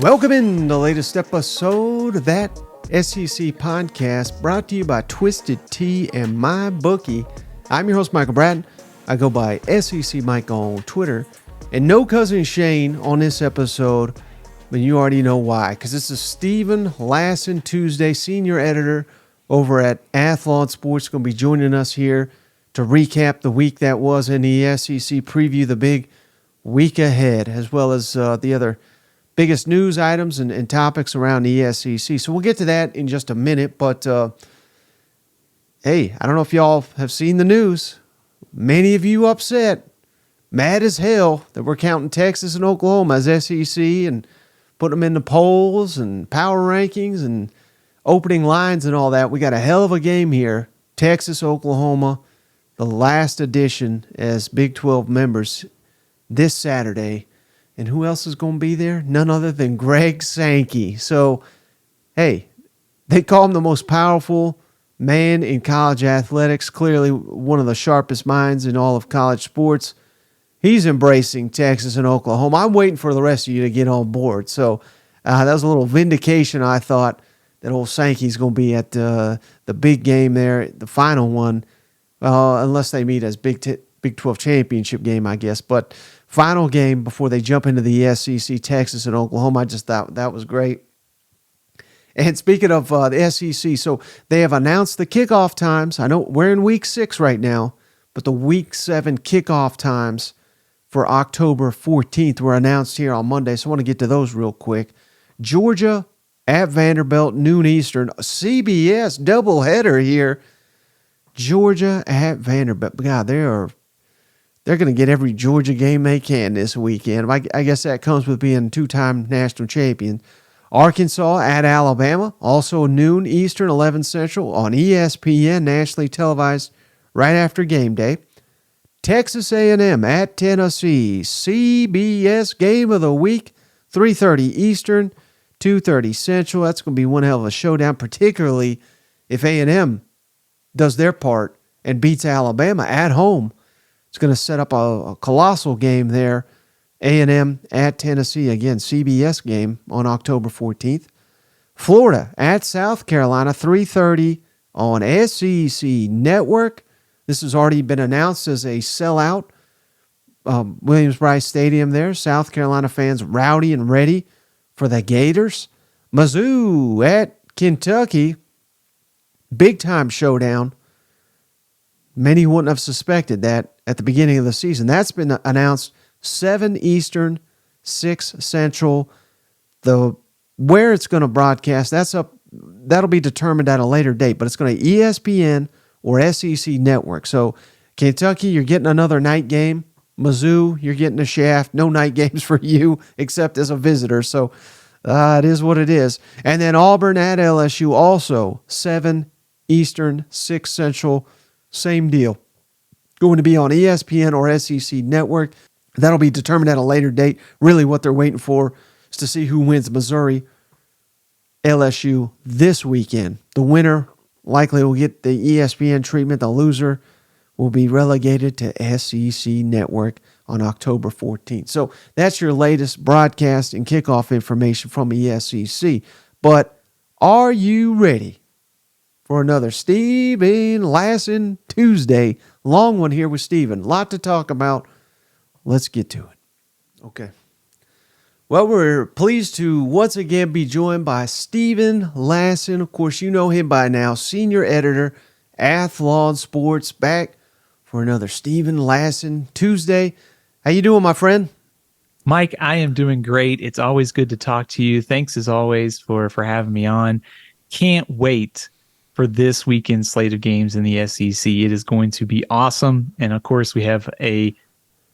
Welcome in the latest episode of that SEC podcast brought to you by Twisted Tea and MyBookie. I'm your host, Michael Bratton. I go by SEC Mike on Twitter. And no cousin Shane on this episode, but you already know why. Because this is Stephen Lassan Tuesday, senior editor over at Athlon Sports, going to be joining us here to recap the week that was in the SEC, preview the big week ahead, as well as the other biggest news items and topics around the SEC. So we'll get to that in just a minute. But, hey, I don't know if y'all have seen the news. Many of you upset, mad as hell that we're counting Texas and Oklahoma as SEC and putting them in the polls and power rankings and opening lines and all that. We got a hell of a game here. Texas, Oklahoma, the last edition as Big 12 members this Saturday. And who else is going to be there? None other than Greg Sankey. So, hey, they call him the most powerful man in college athletics, clearly one of the sharpest minds in all of college sports. He's embracing Texas and Oklahoma. I'm waiting for the rest of you to get on board. So that was a little vindication, I thought, that old Sankey's going to be at the big game there, the final one, unless they meet as Big 12 championship game, I guess. But final game before they jump into the SEC, Texas and Oklahoma. I just thought that was great. And speaking of the SEC, so they have announced the kickoff times. I know we're in week 6 right now, but the week 7 kickoff times for October 14th were announced here on Monday. So I want to get to those real quick. Georgia at Vanderbilt, noon Eastern. CBS doubleheader here. Georgia at Vanderbilt. God, they're going to get every Georgia game they can this weekend. I guess that comes with being two-time national champion. Arkansas at Alabama, also noon Eastern, 11 Central on ESPN, nationally televised right after game day. Texas A&M at Tennessee, CBS game of the week, 3:30 Eastern, 2:30 Central. That's going to be one hell of a showdown, particularly if A&M does their part and beats Alabama at home. It's going to set up a colossal game there. A&M at Tennessee, again, CBS game on October 14th. Florida at South Carolina, 3:30 on SEC Network. This has already been announced as a sellout. Williams-Brice Stadium there. South Carolina fans rowdy and ready for the Gators. Mizzou at Kentucky. Big-time showdown. Many wouldn't have suspected that at the beginning of the season. That's been announced 7 Eastern, 6 Central. Where it's going to broadcast, that'll be determined at a later date, but it's going to ESPN or SEC Network. So Kentucky, you're getting another night game. Mizzou, you're getting a shaft. No night games for you except as a visitor. So it is what it is. And then Auburn at LSU, also 7 Eastern, 6 Central. Same deal. Going to be on ESPN or SEC Network. That'll be determined at a later date. Really what they're waiting for is to see who wins Missouri, LSU this weekend. The winner likely will get the ESPN treatment. The loser will be relegated to SEC Network on October 14th. So that's your latest broadcast and kickoff information from the SEC. But are you ready for another Stephen Lassan Tuesday? Long one here with Stephen. Lot to talk about. Let's get to it. Okay. Well, we're pleased to once again be joined by Stephen Lassan. Of course, you know him by now. Senior editor, Athlon Sports. Back for another Stephen Lassan Tuesday. How you doing, my friend? Mike, I am doing great. It's always good to talk to you. Thanks as always for having me on. Can't wait for this weekend's slate of games in the SEC. It is going to be awesome. And of course, we have a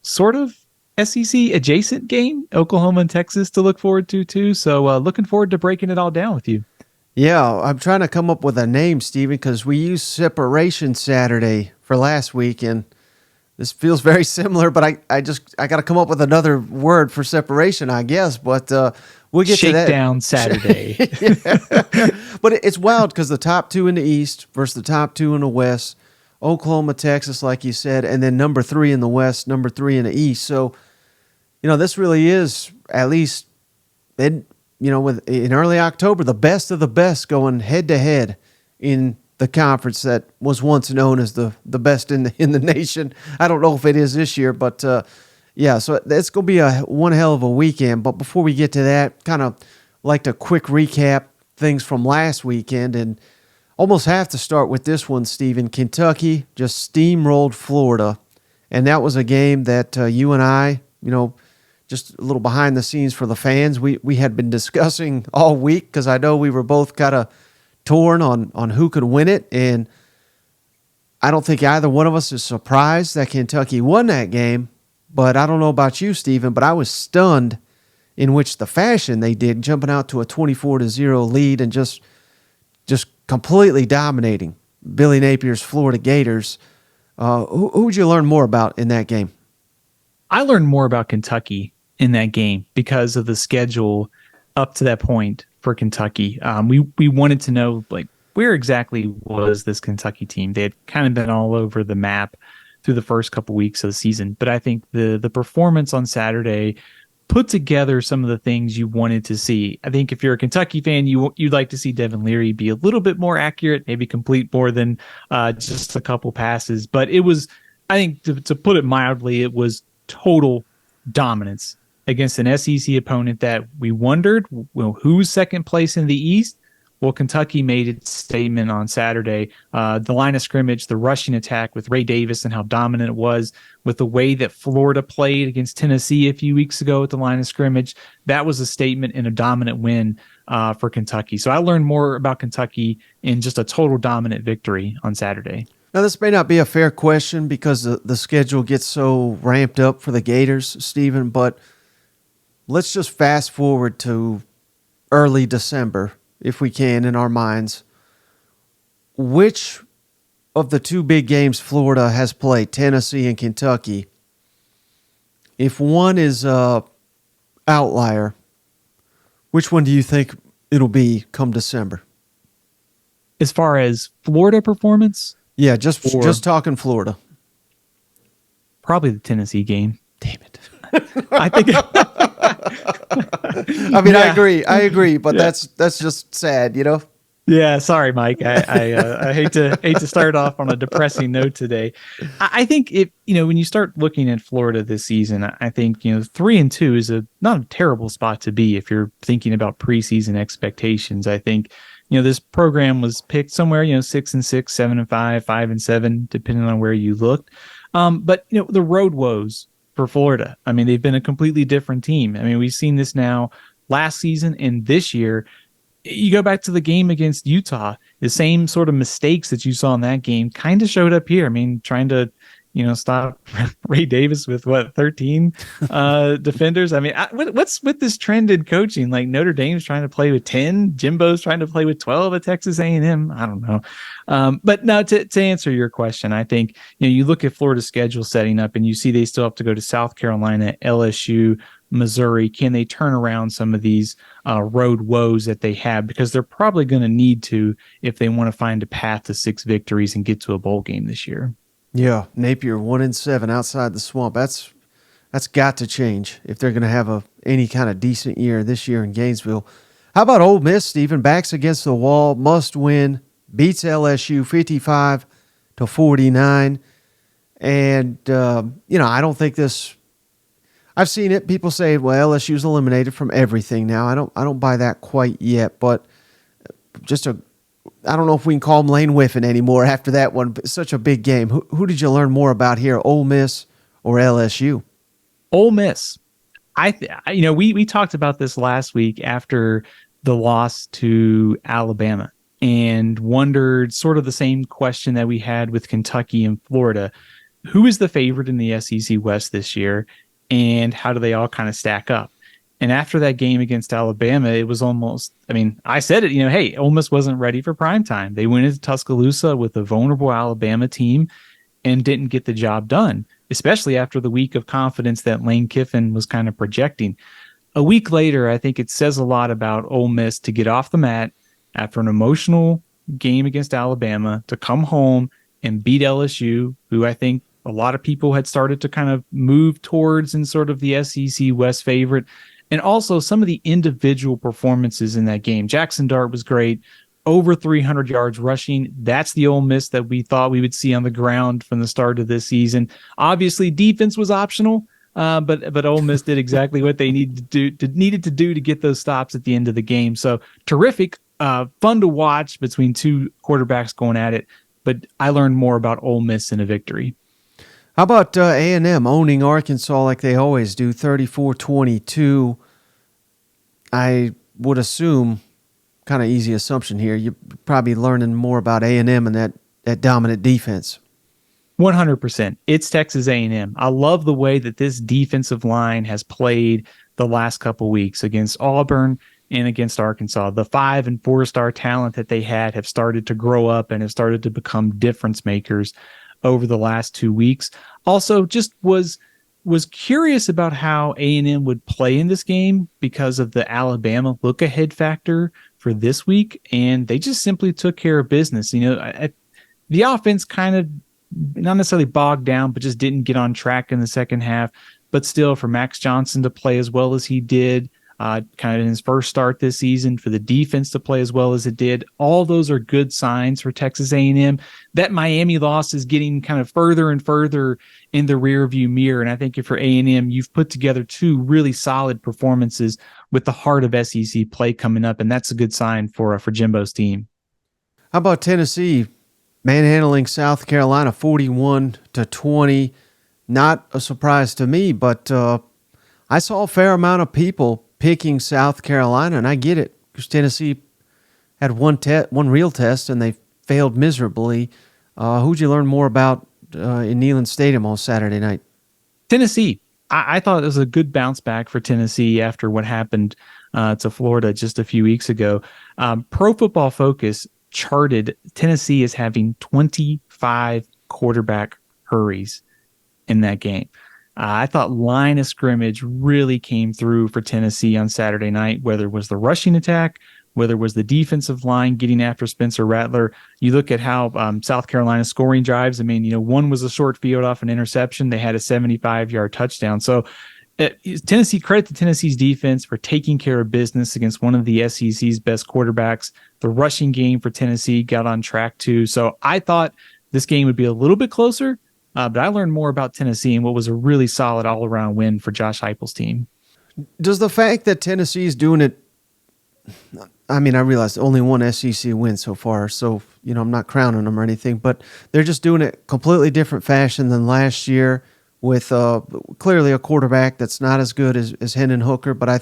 sort of SEC adjacent game, Oklahoma and Texas, to look forward to too. So looking forward to breaking it all down with you. Yeah, I'm trying to come up with a name, Stephen, because we used Separation Saturday for last week, and this feels very similar, but I got to come up with another word for separation, I guess. But we'll get to that. Shakedown Saturday. But it's wild because the top two in the East versus the top two in the West Oklahoma, Texas, like you said, and then number 3 in the West, number 3 in the East. So, this really is, at least in early October, the best of the best going head to head in the conference that was once known as the best in the nation. I don't know if it is this year, but yeah, so it's going to be one hell of a weekend. But before we get to that, kind of like to quick recap things from last weekend, and almost have to start with this one, Stephen. Kentucky just steamrolled Florida, and that was a game that you and I, just a little behind the scenes for the fans, we had been discussing all week, because I know we were both kind of torn on who could win it, and I don't think either one of us is surprised that Kentucky won that game. But I don't know about you, Stephen, but I was stunned in which the fashion they did, jumping out to a 24-0 lead and just completely dominating Billy Napier's Florida Gators. Who would you learn more about in that game? I learned more about Kentucky in that game because of the schedule up to that point for Kentucky. We wanted to know, like, where exactly was this Kentucky team? They had kind of been all over the map through the first couple weeks of the season, but I think the performance on Saturday put together some of the things you wanted to see. I think if you're a Kentucky fan, you'd like to see Devin Leary be a little bit more accurate, maybe complete more than just a couple passes. But it was, I think, to put it mildly, it was total dominance against an SEC opponent that we wondered, well, who's second place in the East? Well, Kentucky made its statement on Saturday. The line of scrimmage, the rushing attack with Ray Davis and how dominant it was, with the way that Florida played against Tennessee a few weeks ago at the line of scrimmage, that was a statement and a dominant win for Kentucky. So I learned more about Kentucky in just a total dominant victory on Saturday. Now, this may not be a fair question because the schedule gets so ramped up for the Gators, Stephen, but let's just fast forward to early December, if we can, in our minds. Which of the two big games Florida has played, Tennessee and Kentucky, if one is a outlier, which one do you think it'll be come December? As far as Florida performance? Yeah, just talking Florida. Probably the Tennessee game. Damn it. I think. I mean, yeah. I agree, but yeah. That's just sad, Yeah, sorry, Mike. I hate to start off on a depressing note today. I think when you start looking at Florida this season, I think 3-2 is not a terrible spot to be if you're thinking about preseason expectations. I think this program was picked somewhere 6-6, 7-5, 5-7, depending on where you looked. But the road woes for Florida. I mean, they've been a completely different team. I mean, we've seen this now last season and this year. You go back to the game against Utah, the same sort of mistakes that you saw in that game kind of showed up here. I mean, trying to, stop Ray Davis with 13 defenders. I mean, what's with this trend in coaching? Like Notre Dame's trying to play with 10, Jimbo's trying to play with 12 at Texas A&M. I don't know. But now to answer your question, I think, you look at Florida's schedule setting up and you see they still have to go to South Carolina, LSU, Missouri. Can they turn around some of these road woes that they have? Because they're probably going to need to if they want to find a path to 6 victories and get to a bowl game this year. Yeah, Napier 1-7 outside the swamp. That's got to change if they're going to have any kind of decent year this year in Gainesville. How about Ole Miss, Stephen? Backs against the wall, must win, beats LSU 55-49, and I don't think this. I've seen it. People say, well, LSU's eliminated from everything now. I don't buy that quite yet, but I don't know if we can call him Lane Whiffen anymore after that one. But such a big game. Who did you learn more about here, Ole Miss or LSU? Ole Miss. We talked about this last week after the loss to Alabama and wondered sort of the same question that we had with Kentucky and Florida. Who is the favorite in the SEC West this year? And how do they all kind of stack up? And after that game against Alabama, it was almost, I said it, hey, Ole Miss wasn't ready for primetime. They went into Tuscaloosa with a vulnerable Alabama team and didn't get the job done, especially after the week of confidence that Lane Kiffin was kind of projecting. A week later, I think it says a lot about Ole Miss to get off the mat after an emotional game against Alabama, to come home and beat LSU, who I think a lot of people had started to kind of move towards in sort of the SEC West favorite. And also some of the individual performances in that game. Jackson Dart was great, over 300 yards rushing. That's the Ole Miss that we thought we would see on the ground from the start of this season. Obviously, defense was optional, but Ole Miss did exactly what they needed to do to get those stops at the end of the game. So terrific, fun to watch between two quarterbacks going at it. But I learned more about Ole Miss in a victory. How about A&M owning Arkansas like they always do, 34-22? I would assume, kind of easy assumption here, you're probably learning more about A&M and that dominant defense. 100%. It's Texas A&M. I love the way that this defensive line has played the last couple weeks against Auburn and against Arkansas. The 5- and 4-star talent that they had have started to grow up and have started to become difference makers over the last 2 weeks. Also, just was curious about how A&M would play in this game because of the Alabama look-ahead factor for this week, and they just simply took care of business. The offense kind of not necessarily bogged down, but just didn't get on track in the second half. But still, for Max Johnson to play as well as he did, kind of in his first start this season, for the defense to play as well as it did, all those are good signs for Texas A&M. That Miami loss is getting kind of further and further in the rearview mirror, and I think if for A&M, you've put together two really solid performances with the heart of SEC play coming up, and that's a good sign for Jimbo's team. How about Tennessee manhandling South Carolina 41-20? Not a surprise to me, but I saw a fair amount of people picking South Carolina, and I get it because Tennessee had one real test and they failed miserably. Who'd you learn more about in Neyland Stadium on Saturday night? Tennessee. I thought it was a good bounce back for Tennessee after what happened to Florida just a few weeks ago. Pro Football Focus charted Tennessee as having 25 quarterback hurries in that game. I thought line of scrimmage really came through for Tennessee on Saturday night, whether it was the rushing attack, whether it was the defensive line getting after Spencer Rattler. You look at how South Carolina scoring drives. I mean, one was a short field off an interception. They had a 75-yard touchdown. So credit to Tennessee's defense for taking care of business against one of the SEC's best quarterbacks. The rushing game for Tennessee got on track too. So I thought this game would be a little bit closer. But I learned more about Tennessee and what was a really solid all-around win for Josh Heupel's team. Does the fact that Tennessee is doing it, I mean, I realize only one SEC win so far, so, I'm not crowning them or anything, but they're just doing it completely different fashion than last year with clearly a quarterback that's not as good as Hendon Hooker, but I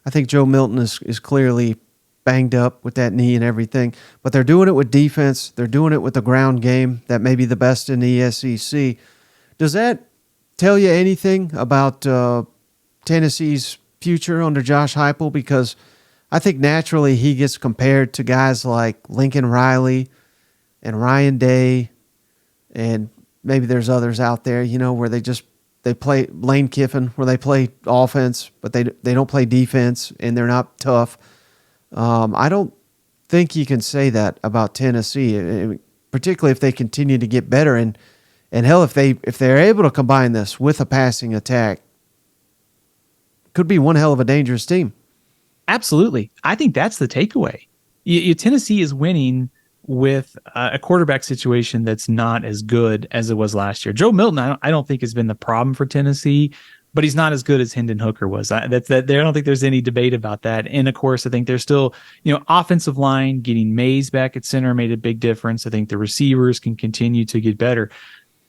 think Joe Milton is clearly banged up with that knee and everything, but they're doing it with defense. They're doing it with the ground game that may be the best in the SEC. Does that tell you anything about Tennessee's future under Josh Heupel? Because I think naturally he gets compared to guys like Lincoln Riley and Ryan Day, and maybe there's others out there, where they play Lane Kiffin, where they play offense, but they don't play defense and they're not tough. I don't think you can say that about Tennessee, particularly if they continue to get better. And hell, if they're able to combine this with a passing attack, could be one hell of a dangerous team. Absolutely. I think that's the takeaway. Tennessee is winning with a quarterback situation that's not as good as it was last year. Joe Milton, I don't think has been the problem for Tennessee, but he's not as good as Hendon Hooker was. I don't think there's any debate about that. And of course, I think there's still, offensive line, getting Mays back at center made a big difference. I think the receivers can continue to get better.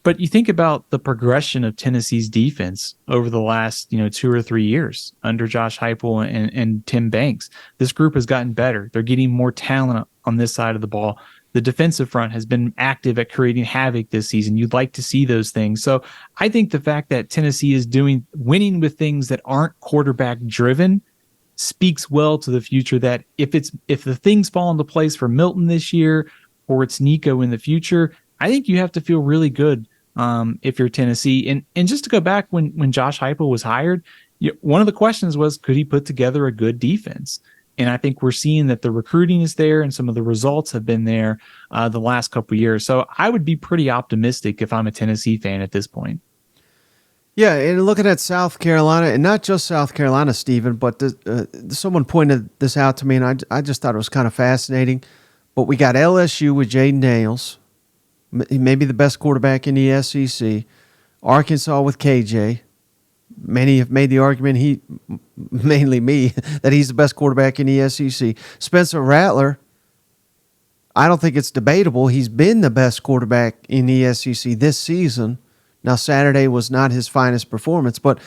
But you think about the progression of Tennessee's defense over the last, 2 or 3 years under Josh Heupel and Tim Banks. This group has gotten better. They're getting more talent on this side of the ball. The defensive front has been active at creating havoc this season. You'd like to see those things. So I think the fact that Tennessee is winning with things that aren't quarterback driven speaks well to the future, that if the things fall into place for Milton this year or it's Nico in the future, I think you have to feel really good if you're Tennessee. And just to go back when Josh Heupel was hired, one of the questions was, could he put together a good defense? And I think we're seeing that the recruiting is there and some of the results have been there the last couple of years. So I would be pretty optimistic if I'm a Tennessee fan at this point. Yeah, and looking at South Carolina, and not just South Carolina, Stephen, but someone pointed this out to me, and I just thought it was kind of fascinating. But we got LSU with Jaden Daniels, maybe the best quarterback in the SEC. Arkansas with KJ. Many have made the argument, mainly me, that he's the best quarterback in the SEC. Spencer Rattler, I don't think it's debatable. He's been the best quarterback in the SEC this season. Now, Saturday was not his finest performance, but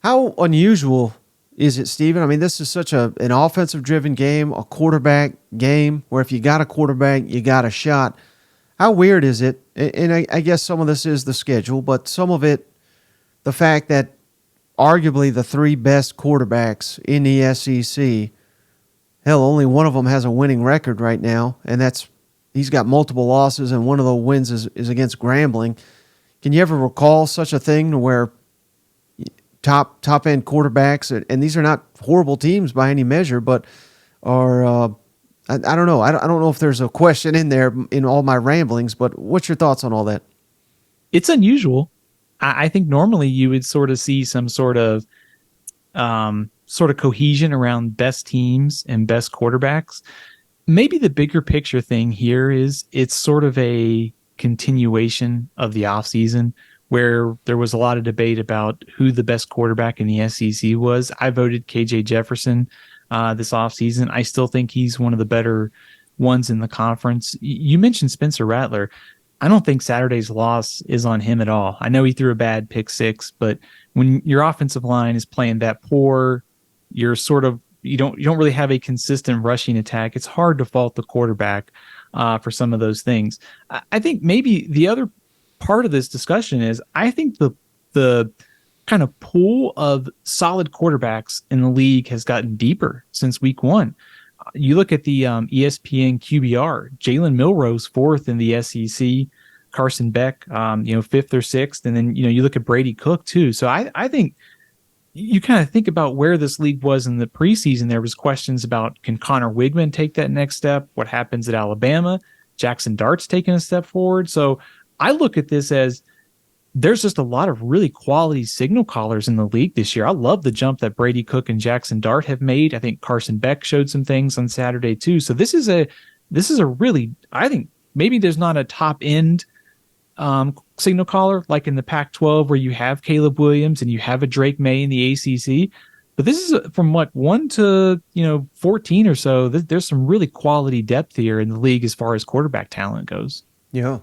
how unusual is it, Stephen? I mean, this is such an offensive-driven game, a quarterback game, where if you got a quarterback, you got a shot. How weird is it? And I guess some of this is the schedule, but some of it, the fact that arguably the three best quarterbacks in the SEC, hell, only one of them has a winning record right now, and he's got multiple losses, and one of the wins is against Grambling. Can you ever recall such a thing to where top end quarterbacks, and these are not horrible teams by any measure, but are I don't know. I don't know if there's a question in there in all my ramblings, but what's your thoughts on all that? It's unusual. I think normally you would sort of see some sort of cohesion around best teams and best quarterbacks. Maybe the bigger picture thing here is it's sort of a continuation of the offseason where there was a lot of debate about who the best quarterback in the SEC was. I voted KJ Jefferson this offseason. I still think he's one of the better ones in the conference. You mentioned Spencer Rattler. I don't think Saturday's loss is on him at all. I know he threw a bad pick six, but when your offensive line is playing that poor, you don't really have a consistent rushing attack. It's hard to fault the quarterback for some of those things. I think maybe the other part of this discussion is I think the kind of pool of solid quarterbacks in the league has gotten deeper since week one. You look at the ESPN QBR, Jalen Milroe's fourth in the SEC, Carson Beck, fifth or sixth. And then, you look at Brady Cook too. So I think you kind of think about where this league was in the preseason. There was questions about, can Connor Wigman take that next step? What happens at Alabama? Jackson Dart's taking a step forward. So I look at this as there's just a lot of really quality signal callers in the league this year. I love the jump that Brady Cook and Jackson Dart have made. I think Carson Beck showed some things on Saturday too. So this is a really, I think maybe there's not a top end signal caller like in the Pac-12 where you have Caleb Williams and you have a Drake May in the ACC. But this is from 1 to 14 or so. There's some really quality depth here in the league as far as quarterback talent goes. Yeah.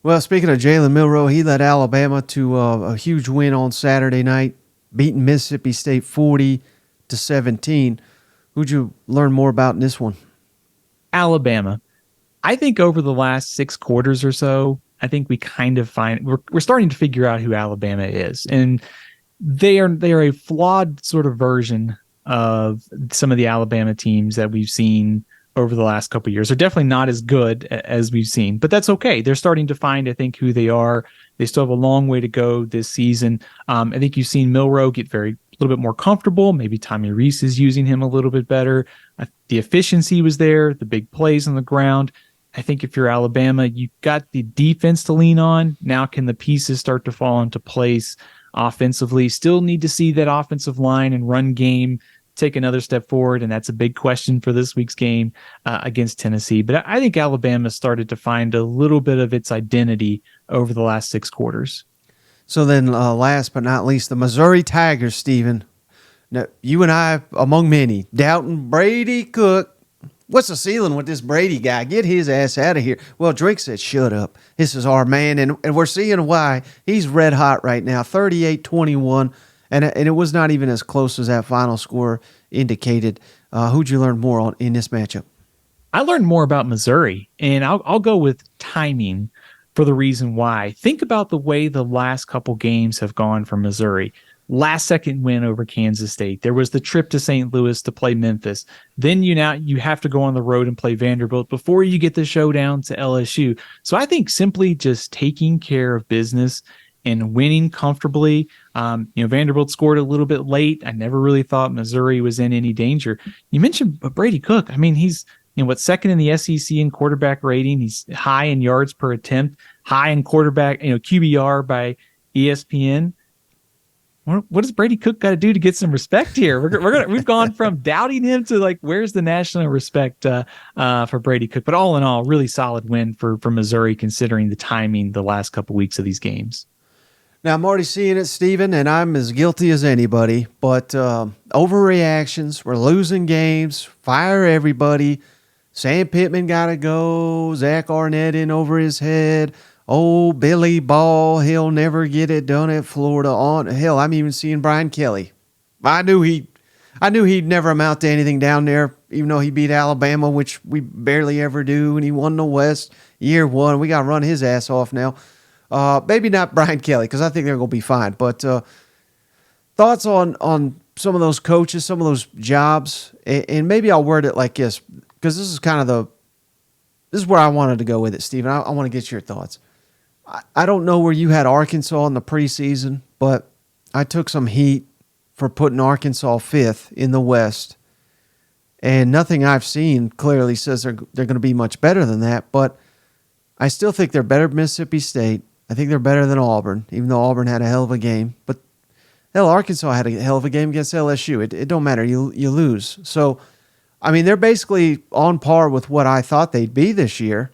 Well, speaking of Jalen Milroe, he led Alabama to a huge win on Saturday night, beating Mississippi State 40-17. Who'd you learn more about in this one? Alabama. I think over the last 6 quarters or so, I think we kind of we're starting to figure out who Alabama is, and they are a flawed sort of version of some of the Alabama teams that we've seen over the last couple of years. They're definitely not as good as we've seen, but that's okay. They're starting to find, I think, who they are. They still have a long way to go this season. I think you've seen Milroe get a little bit more comfortable. Maybe Tommy Rees is using him a little bit better. The efficiency was there, the big plays on the ground. I think if you're Alabama, you got the defense to lean on. Now can the pieces start to fall into place offensively? Still need to see that offensive line and run game take another step forward, and that's a big question for this week's game against Tennessee. But I think Alabama started to find a little bit of its identity over the last 6 quarters. So then last but not least, the Missouri Tigers, Stephen. Now, you and I, among many, doubting Brady Cook. What's the ceiling with this Brady guy? Get his ass out of here. Well, Drake said, shut up. This is our man, and we're seeing why. He's red hot right now, 38-21. And it was not even as close as that final score indicated. Who'd you learn more on in this matchup? I learned more about Missouri, and I'll go with timing for the reason why. Think about the way the last couple games have gone for Missouri. Last second win over Kansas State. There was the trip to St. Louis to play Memphis. Then you have to go on the road and play Vanderbilt before you get the showdown to LSU. So I think simply just taking care of business and winning comfortably. Vanderbilt scored a little bit late. I never really thought Missouri was in any danger. You mentioned Brady Cook. I mean, he's second in the SEC in quarterback rating. He's high in yards per attempt, high in quarterback, QBR by ESPN. What does Brady Cook got to do to get some respect here? We've gone from doubting him to like, where's the national respect for Brady Cook? But all in all, really solid win for Missouri, considering the timing the last couple weeks of these games. Now, I'm already seeing it, Stephen, and I'm as guilty as anybody, but overreactions, we're losing games, fire everybody. Sam Pittman got to go, Zach Arnett in over his head. Oh, Billy Ball, he'll never get it done at Florida. Hell, I'm even seeing Brian Kelly. I knew he'd never amount to anything down there, even though he beat Alabama, which we barely ever do, and he won the West year one. We got to run his ass off now. Maybe not Brian Kelly, because I think they're going to be fine. But thoughts on some of those coaches, some of those jobs, and maybe I'll word it like this, because this is where I wanted to go with it, Stephen. I want to get your thoughts. I don't know where you had Arkansas in the preseason, but I took some heat for putting Arkansas fifth in the West, and nothing I've seen clearly says they're going to be much better than that. But I still think they're better than Mississippi State. I think they're better than Auburn, even though Auburn had a hell of a game. But hell, Arkansas had a hell of a game against LSU. It don't matter. You lose. So, I mean, they're basically on par with what I thought they'd be this year.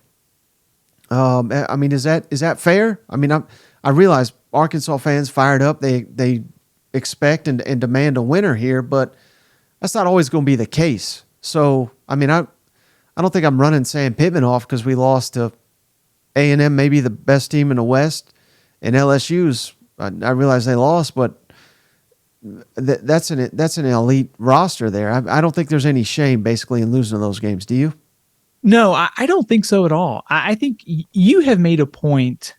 I mean, is that fair? I mean, I realize Arkansas fans fired up. They expect and demand a winner here, but that's not always going to be the case. So, I mean, I don't think I'm running Sam Pittman off because we lost to A&M, maybe the best team in the West, and LSU's. I realize they lost, but that's an elite roster there. I don't think there's any shame basically in losing those games. Do you? No, I don't think so at all. I think you have made a point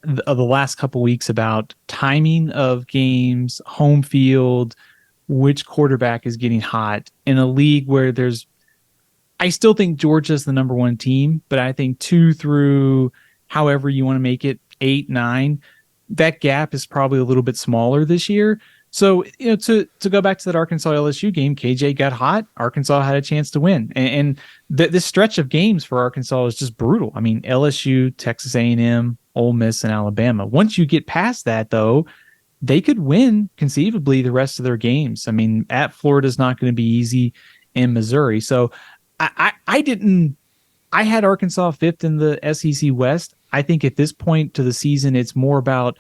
of the last couple weeks about timing of games, home field, which quarterback is getting hot in a league where I still think Georgia's the number one team, but I think 2 through however you want to make it, 8, 9, that gap is probably a little bit smaller this year. So, to go back to that Arkansas LSU game, KJ got hot. Arkansas had a chance to win. And this stretch of games for Arkansas is just brutal. I mean, LSU, Texas A&M, Ole Miss, and Alabama. Once you get past that, though, they could win conceivably the rest of their games. I mean, at Florida is not going to be easy in Missouri. So I had Arkansas fifth in the SEC West. I think at this point to the season, it's more about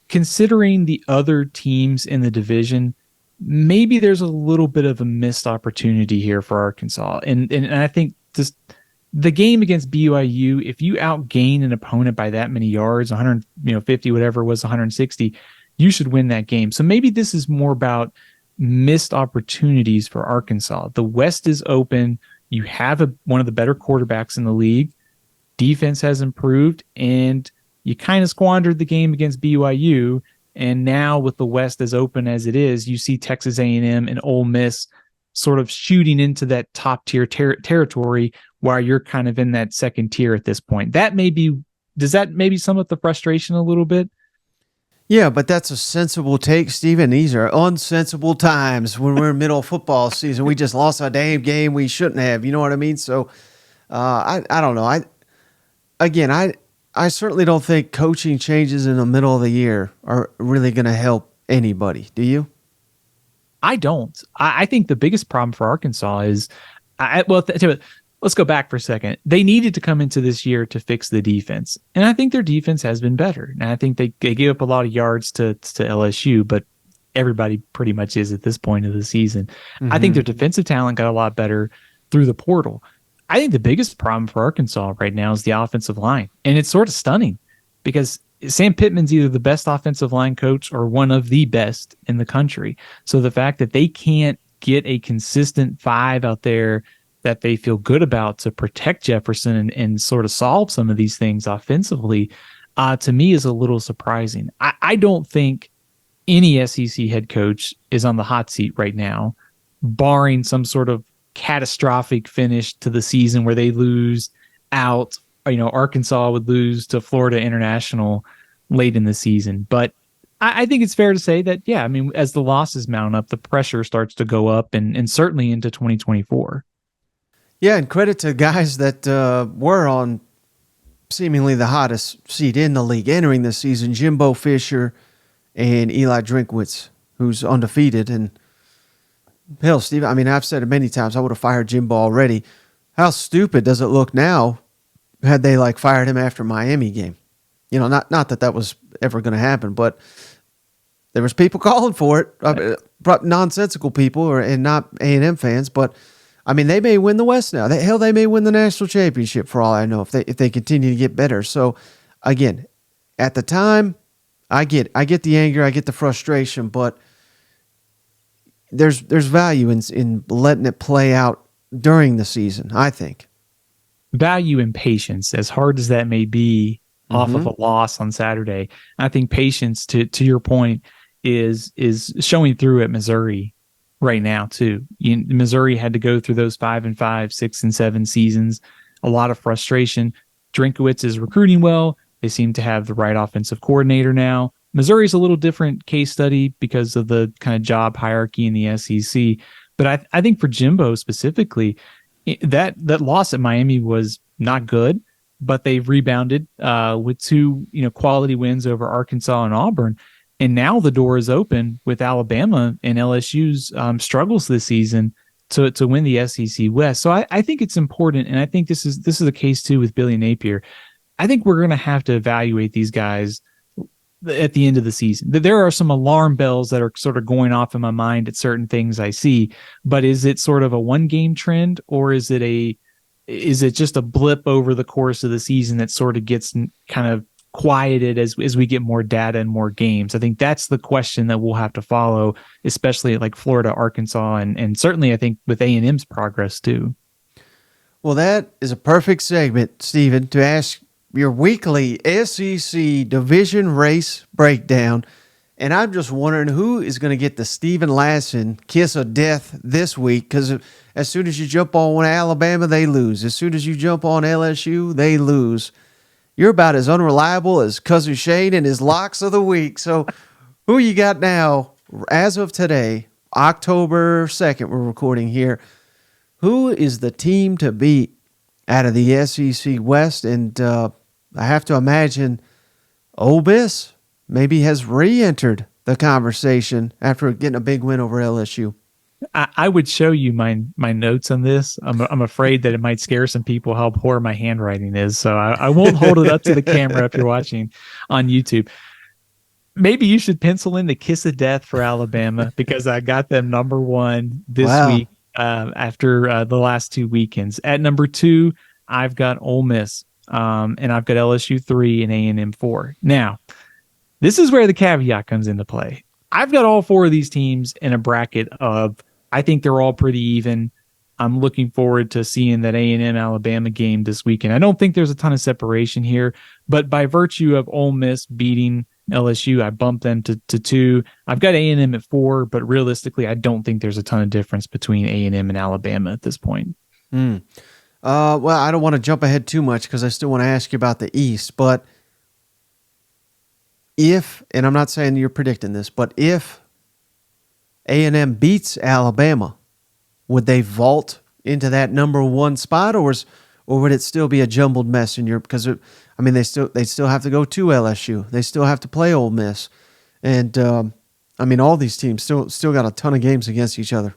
considering the other teams in the division. Maybe there's a little bit of a missed opportunity here for Arkansas. And I think just the game against BYU, if you outgain an opponent by that many yards, 150, whatever it was, 160, you should win that game. So maybe this is more about missed opportunities for Arkansas. The West is open. You have one of the better quarterbacks in the league. Defense has improved, and you kind of squandered the game against BYU. And now with the West as open as it is, you see Texas A&M and Ole Miss sort of shooting into that top tier territory while you're kind of in that second tier at this point. Does that maybe sum up the frustration a little bit? Yeah, but that's a sensible take, Stephen. These are unsensible times when we're in middle of football season. We just lost a damn game we shouldn't have. You know what I mean? So I don't know. I certainly don't think coaching changes in the middle of the year are really going to help anybody. Do you? I don't. I think the biggest problem for Arkansas is, let's go back for a second. They needed to come into this year to fix the defense. And I think their defense has been better. And I think they gave up a lot of yards to LSU, but everybody pretty much is at this point of the season. Mm-hmm. I think their defensive talent got a lot better through the portal. I think the biggest problem for Arkansas right now is the offensive line. And it's sort of stunning because Sam Pittman's either the best offensive line coach or one of the best in the country. So the fact that they can't get a consistent 5 out there that they feel good about to protect Jefferson and sort of solve some of these things offensively, to me is a little surprising. I don't think any SEC head coach is on the hot seat right now, barring some sort of catastrophic finish to the season where they lose out. Arkansas would lose to Florida International late in the season. But I think it's fair to say that, yeah, I mean, as the losses mount up, the pressure starts to go up and certainly into 2024. Yeah, and credit to guys that were on seemingly the hottest seat in the league entering the season, Jimbo Fisher and Eli Drinkwitz, who's undefeated. And hell, Steve, I mean, I've said it many times, I would have fired Jimbo already. How stupid does it look now had they like fired him after Miami game? You know, not that was ever going to happen, but there was people calling for it, nonsensical people and not A&M fans, but I mean, they may win the West now. They may win the national championship for all I know if they continue to get better. So, again, at the time, I get the anger, I get the frustration, but there's value in letting it play out during the season, I think. Value in patience, as hard as that may be, off of a loss on Saturday. I think patience, to your point, is showing through at Missouri right now too. Missouri had to go through those 5-5, 6-7 seasons, a lot of frustration. Drinkwitz is recruiting well. They seem to have the right offensive coordinator now. Missouri's a little different case study because of the kind of job hierarchy in the SEC. But I think for Jimbo specifically, that loss at Miami was not good, but they've rebounded with two quality wins over Arkansas and Auburn. And now the door is open with Alabama and LSU's struggles this season to win the SEC West. So I think it's important, and I think this is the case too with Billy Napier. I think we're going to have to evaluate these guys at the end of the season. There are some alarm bells that are sort of going off in my mind at certain things I see, but is it sort of a one-game trend, or is it just a blip over the course of the season that sort of gets kind of quieted as we get more data and more games? I think that's the question that we'll have to follow, especially like Florida, Arkansas, and certainly I think with A&M's progress too. Well, that is a perfect segment, Stephen, to ask your weekly SEC division race breakdown. And I'm just wondering who is going to get the Stephen Lassan kiss of death this week, because as soon as you jump on Alabama, they lose. As soon as you jump on LSU, they lose. You're about as unreliable as Cousin Shane and his locks of the week. So who you got now, as of today, October 2nd, we're recording here. Who is the team to beat out of the SEC West? And I have to imagine Ole Miss maybe has re-entered the conversation after getting a big win over LSU. I would show you my notes on this. I'm afraid that it might scare some people how poor my handwriting is. So I won't hold it up to the camera if you're watching on YouTube. Maybe you should pencil in the kiss of death for Alabama, because I got them number one this week after the last two weekends. At number two, I've got Ole Miss, and I've got LSU 3 and A&M 4. Now, this is where the caveat comes into play. I've got all four of these teams in a bracket of, I think they're all pretty even. I'm looking forward to seeing that A&M Alabama game this weekend. I don't think there's a ton of separation here, but by virtue of Ole Miss beating LSU, I bumped them to 2. I've got A&M at 4, but realistically, I don't think there's a ton of difference between A&M and Alabama at this point. Well, I don't want to jump ahead too much because I still want to ask you about the East, but if, and I'm not saying you're predicting this, but if A&M beats Alabama, would they vault into that number one spot, or would it still be a jumbled mess in your? Because they still have to go to LSU, they still have to play Ole Miss, and all these teams still got a ton of games against each other.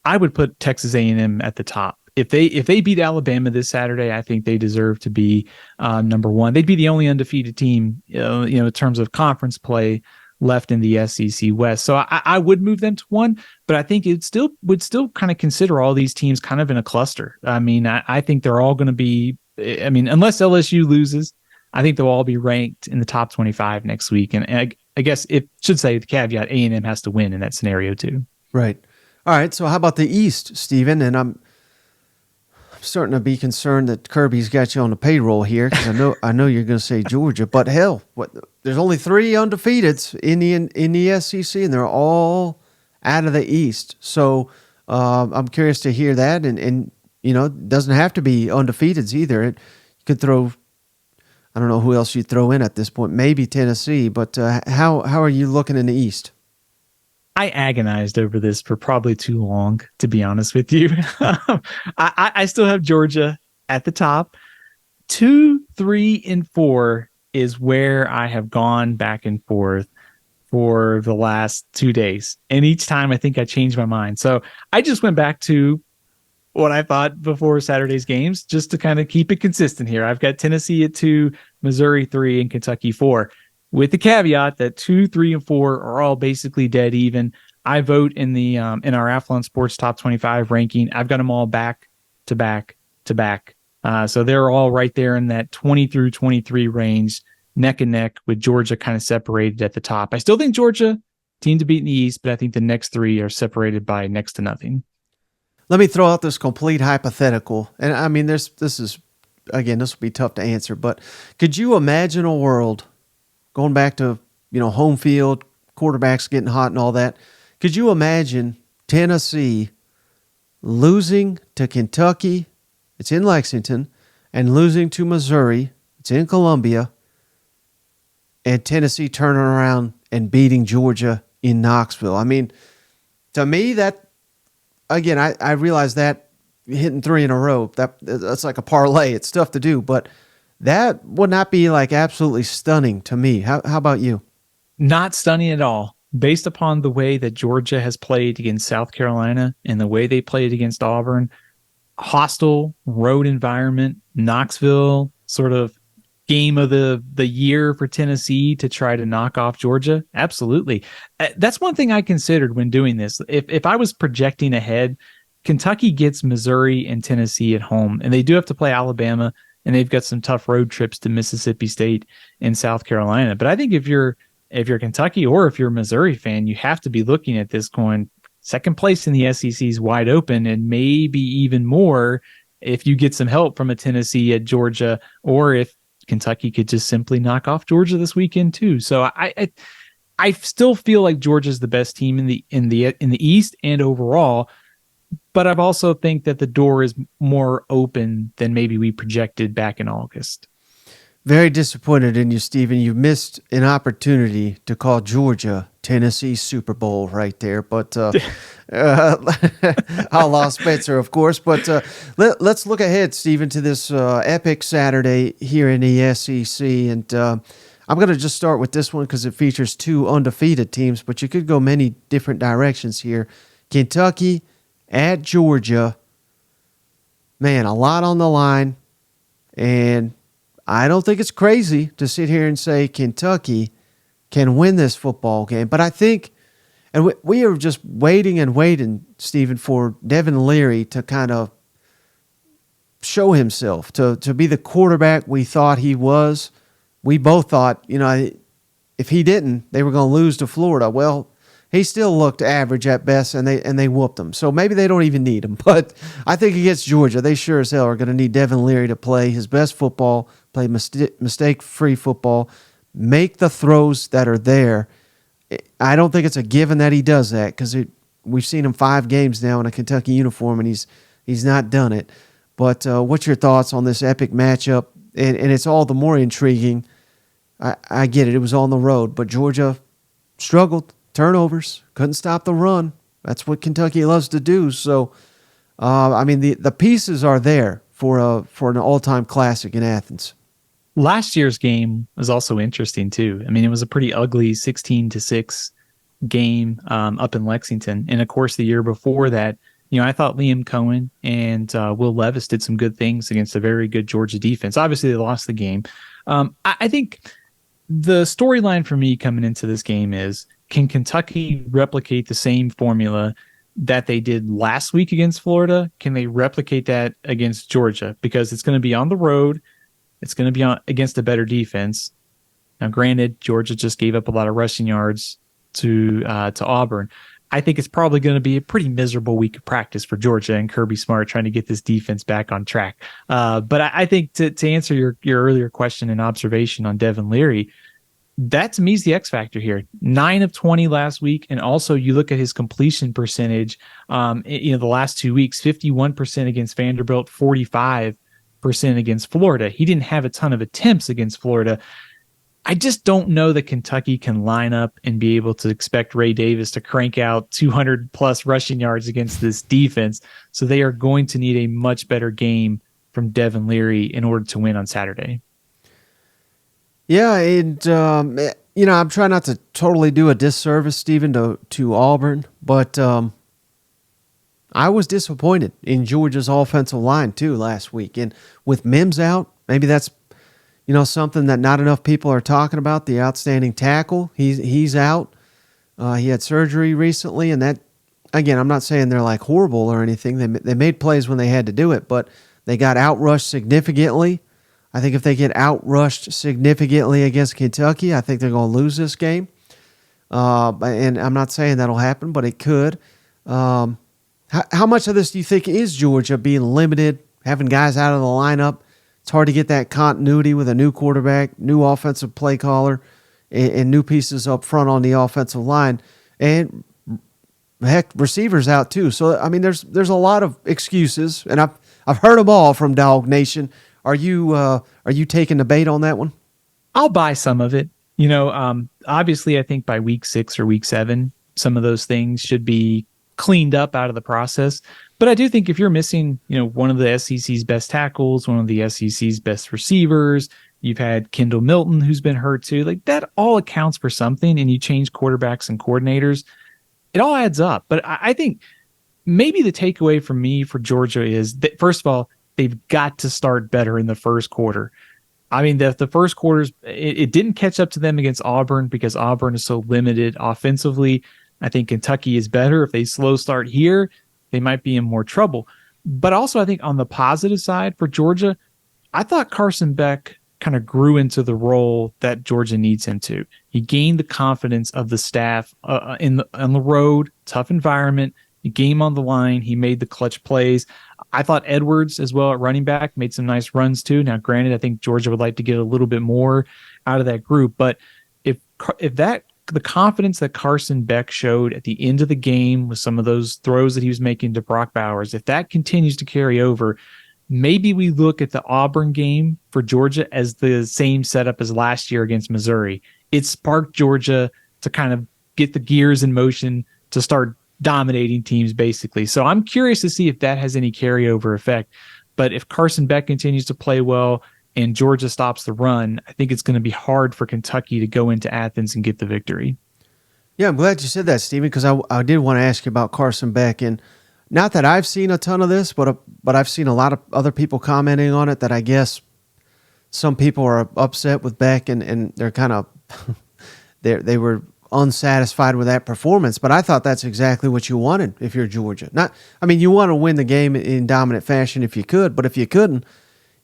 I would put Texas A&M at the top. If they beat Alabama this Saturday, I think they deserve to be number one. They'd be the only undefeated team, in terms of conference play left in the SEC West. So I would move them to 1, but I think it would still kind of consider all these teams kind of in a cluster. I mean, I think they're all going to be. I mean, unless LSU loses, I think they'll all be ranked in the top 25 next week. And I guess it should say the caveat: A&M has to win in that scenario too. Right. All right. So how about the East, Stephen? And I'm starting to be concerned that Kirby's got you on the payroll here, because I know you're going to say Georgia, but hell, there's only 3 undefeateds in the SEC, and they're all out of the East. So I'm curious to hear that, and it doesn't have to be undefeateds either. You could throw I don't know who else you throw in at this point. Maybe Tennessee, but how are you looking in the East? I agonized over this for probably too long, to be honest with you. I still have Georgia at the top. 2, 3, and 4 is where I have gone back and forth for the last 2 days. And each time I think I changed my mind. So I just went back to what I thought before Saturday's games, just to kind of keep it consistent here. I've got Tennessee at 2, Missouri 3, and Kentucky 4, with the caveat that 2, 3, and 4 are all basically dead even. I vote in the in our Athlon Sports Top 25 ranking. I've got them all back to back to back. So they're all right there in that 20 through 23 range, neck and neck, with Georgia kind of separated at the top. I still think Georgia, team to beat in the East, but I think the next three are separated by next to nothing. Let me throw out this complete hypothetical. And I mean, this will be tough to answer, but could you imagine a world going back to, home field, quarterbacks getting hot and all that? Could you imagine Tennessee losing to Kentucky? It's in Lexington, and losing to Missouri. It's in Columbia, and Tennessee turning around and beating Georgia in Knoxville. I mean, to me, that, again, I realize that hitting 3 in a row, that's like a parlay. It's tough to do, but that would not be like absolutely stunning to me. How about you? Not stunning at all. Based upon the way that Georgia has played against South Carolina and the way they played against Auburn, hostile road environment, Knoxville, sort of game of the year for Tennessee to try to knock off Georgia. Absolutely. That's one thing I considered when doing this. If I was projecting ahead, Kentucky gets Missouri and Tennessee at home, and they do have to play Alabama, and they've got some tough road trips to Mississippi State and South Carolina. But I think if you're Kentucky or if you're a Missouri fan, you have to be looking at this going, second place in the SEC is wide open, and maybe even more if you get some help from a Tennessee at Georgia, or if Kentucky could just simply knock off Georgia this weekend too. So I still feel like Georgia's the best team in the East and overall, but I've also think that the door is more open than maybe we projected back in August. Very disappointed in you, Stephen. You missed an opportunity to call Georgia Tennessee Super Bowl right there. But I lost Spencer, of course. But let's look ahead, Stephen, to this epic Saturday here in the SEC. And I'm going to just start with this one because it features 2 undefeated teams, but you could go many different directions here. Kentucky at Georgia. Man, a lot on the line. And I don't think it's crazy to sit here and say Kentucky can win this football game. But I think, and we are just waiting, Stephen, for Devin Leary to kind of show himself, to be the quarterback we thought he was. We both thought, if he didn't, they were going to lose to Florida. Well, he still looked average at best, and they whooped him. So maybe they don't even need him. But I think against Georgia, they sure as hell are going to need Devin Leary to play his best football, play mistake-free football, make the throws that are there. I don't think it's a given that he does that because we've seen him 5 games now in a Kentucky uniform, and he's not done it. But what's your thoughts on this epic matchup? And it's all the more intriguing. I get it. It was on the road, but Georgia struggled. Turnovers, couldn't stop the run. That's what Kentucky loves to do. So, the pieces are there for an all-time classic in Athens. Last year's game was also interesting too. I mean, it was a pretty ugly 16-6 game up in Lexington. And of course, the year before that, I thought Liam Cohen and Will Levis did some good things against a very good Georgia defense. Obviously, they lost the game. I think the storyline for me coming into this game is, can Kentucky replicate the same formula that they did last week against Florida? Can they replicate that against Georgia? Because it's going to be on the road. It's going to be against a better defense. Now, granted, Georgia just gave up a lot of rushing yards to Auburn. I think it's probably going to be a pretty miserable week of practice for Georgia and Kirby Smart trying to get this defense back on track. But I think to answer your earlier question and observation on Devin Leary, that to me is the X factor here. 9 of 20 last week. And also you look at his completion percentage, the last 2 weeks, 51% against Vanderbilt, 45 against Florida. He didn't have a ton of attempts against Florida. I just don't know that Kentucky can line up and be able to expect Ray Davis to crank out 200 plus rushing yards against this defense. So they are going to need a much better game from Devin Leary in order to win on Saturday. Yeah, and I'm trying not to totally do a disservice, Stephen, to Auburn, but I was disappointed in Georgia's offensive line too last week. And with Mims out, maybe that's something that not enough people are talking about. The outstanding tackle, he's out. He had surgery recently, and that, again, I'm not saying they're like horrible or anything. They made plays when they had to do it, but they got outrushed significantly. I think if they get outrushed significantly against Kentucky, I think they're going to lose this game. And I'm not saying that'll happen, but it could. How much of this do you think is Georgia being limited, having guys out of the lineup? It's hard to get that continuity with a new quarterback, new offensive play caller, and new pieces up front on the offensive line. And heck, receivers out too. So I mean, there's a lot of excuses, and I've heard them all from Dog Nation. Are you taking the bait on that one? I'll buy some of it. Obviously, I think by week 6 or week 7, some of those things should be cleaned up out of the process. But I do think if you're missing, one of the SEC's best tackles, one of the SEC's best receivers, you've had Kendall Milton who's been hurt too, like that all accounts for something, and you change quarterbacks and coordinators, it all adds up. But I think maybe the takeaway from me for Georgia is that, first of all, they've got to start better in the first quarter. I mean, the first quarters, it didn't catch up to them against Auburn because Auburn is so limited offensively. I think Kentucky is better. If they slow start here, they might be in more trouble. But also, I think on the positive side for Georgia, I thought Carson Beck kind of grew into the role that Georgia needs him to. He gained the confidence of the staff on the road, tough environment, game on the line. He made the clutch plays. I thought Edwards as well at running back made some nice runs too. Now, granted, I think Georgia would like to get a little bit more out of that group, but if the confidence that Carson Beck showed at the end of the game with some of those throws that he was making to Brock Bowers, if that continues to carry over, maybe we look at the Auburn game for Georgia as the same setup as last year against Missouri. It sparked Georgia to kind of get the gears in motion to start dominating teams, basically. So I'm curious to see if that has any carryover effect. But if Carson Beck continues to play well and Georgia stops the run, I think it's going to be hard for Kentucky to go into Athens and get the victory. Yeah, I'm glad you said that, Stephen, because I did want to ask you about Carson Beck. And not that I've seen a ton of this, but I've seen a lot of other people commenting on it that I guess some people are upset with Beck and they're kind of they were unsatisfied with that performance. But I thought that's exactly what you wanted if you're Georgia. You want to win the game in dominant fashion if you could, but if you couldn't,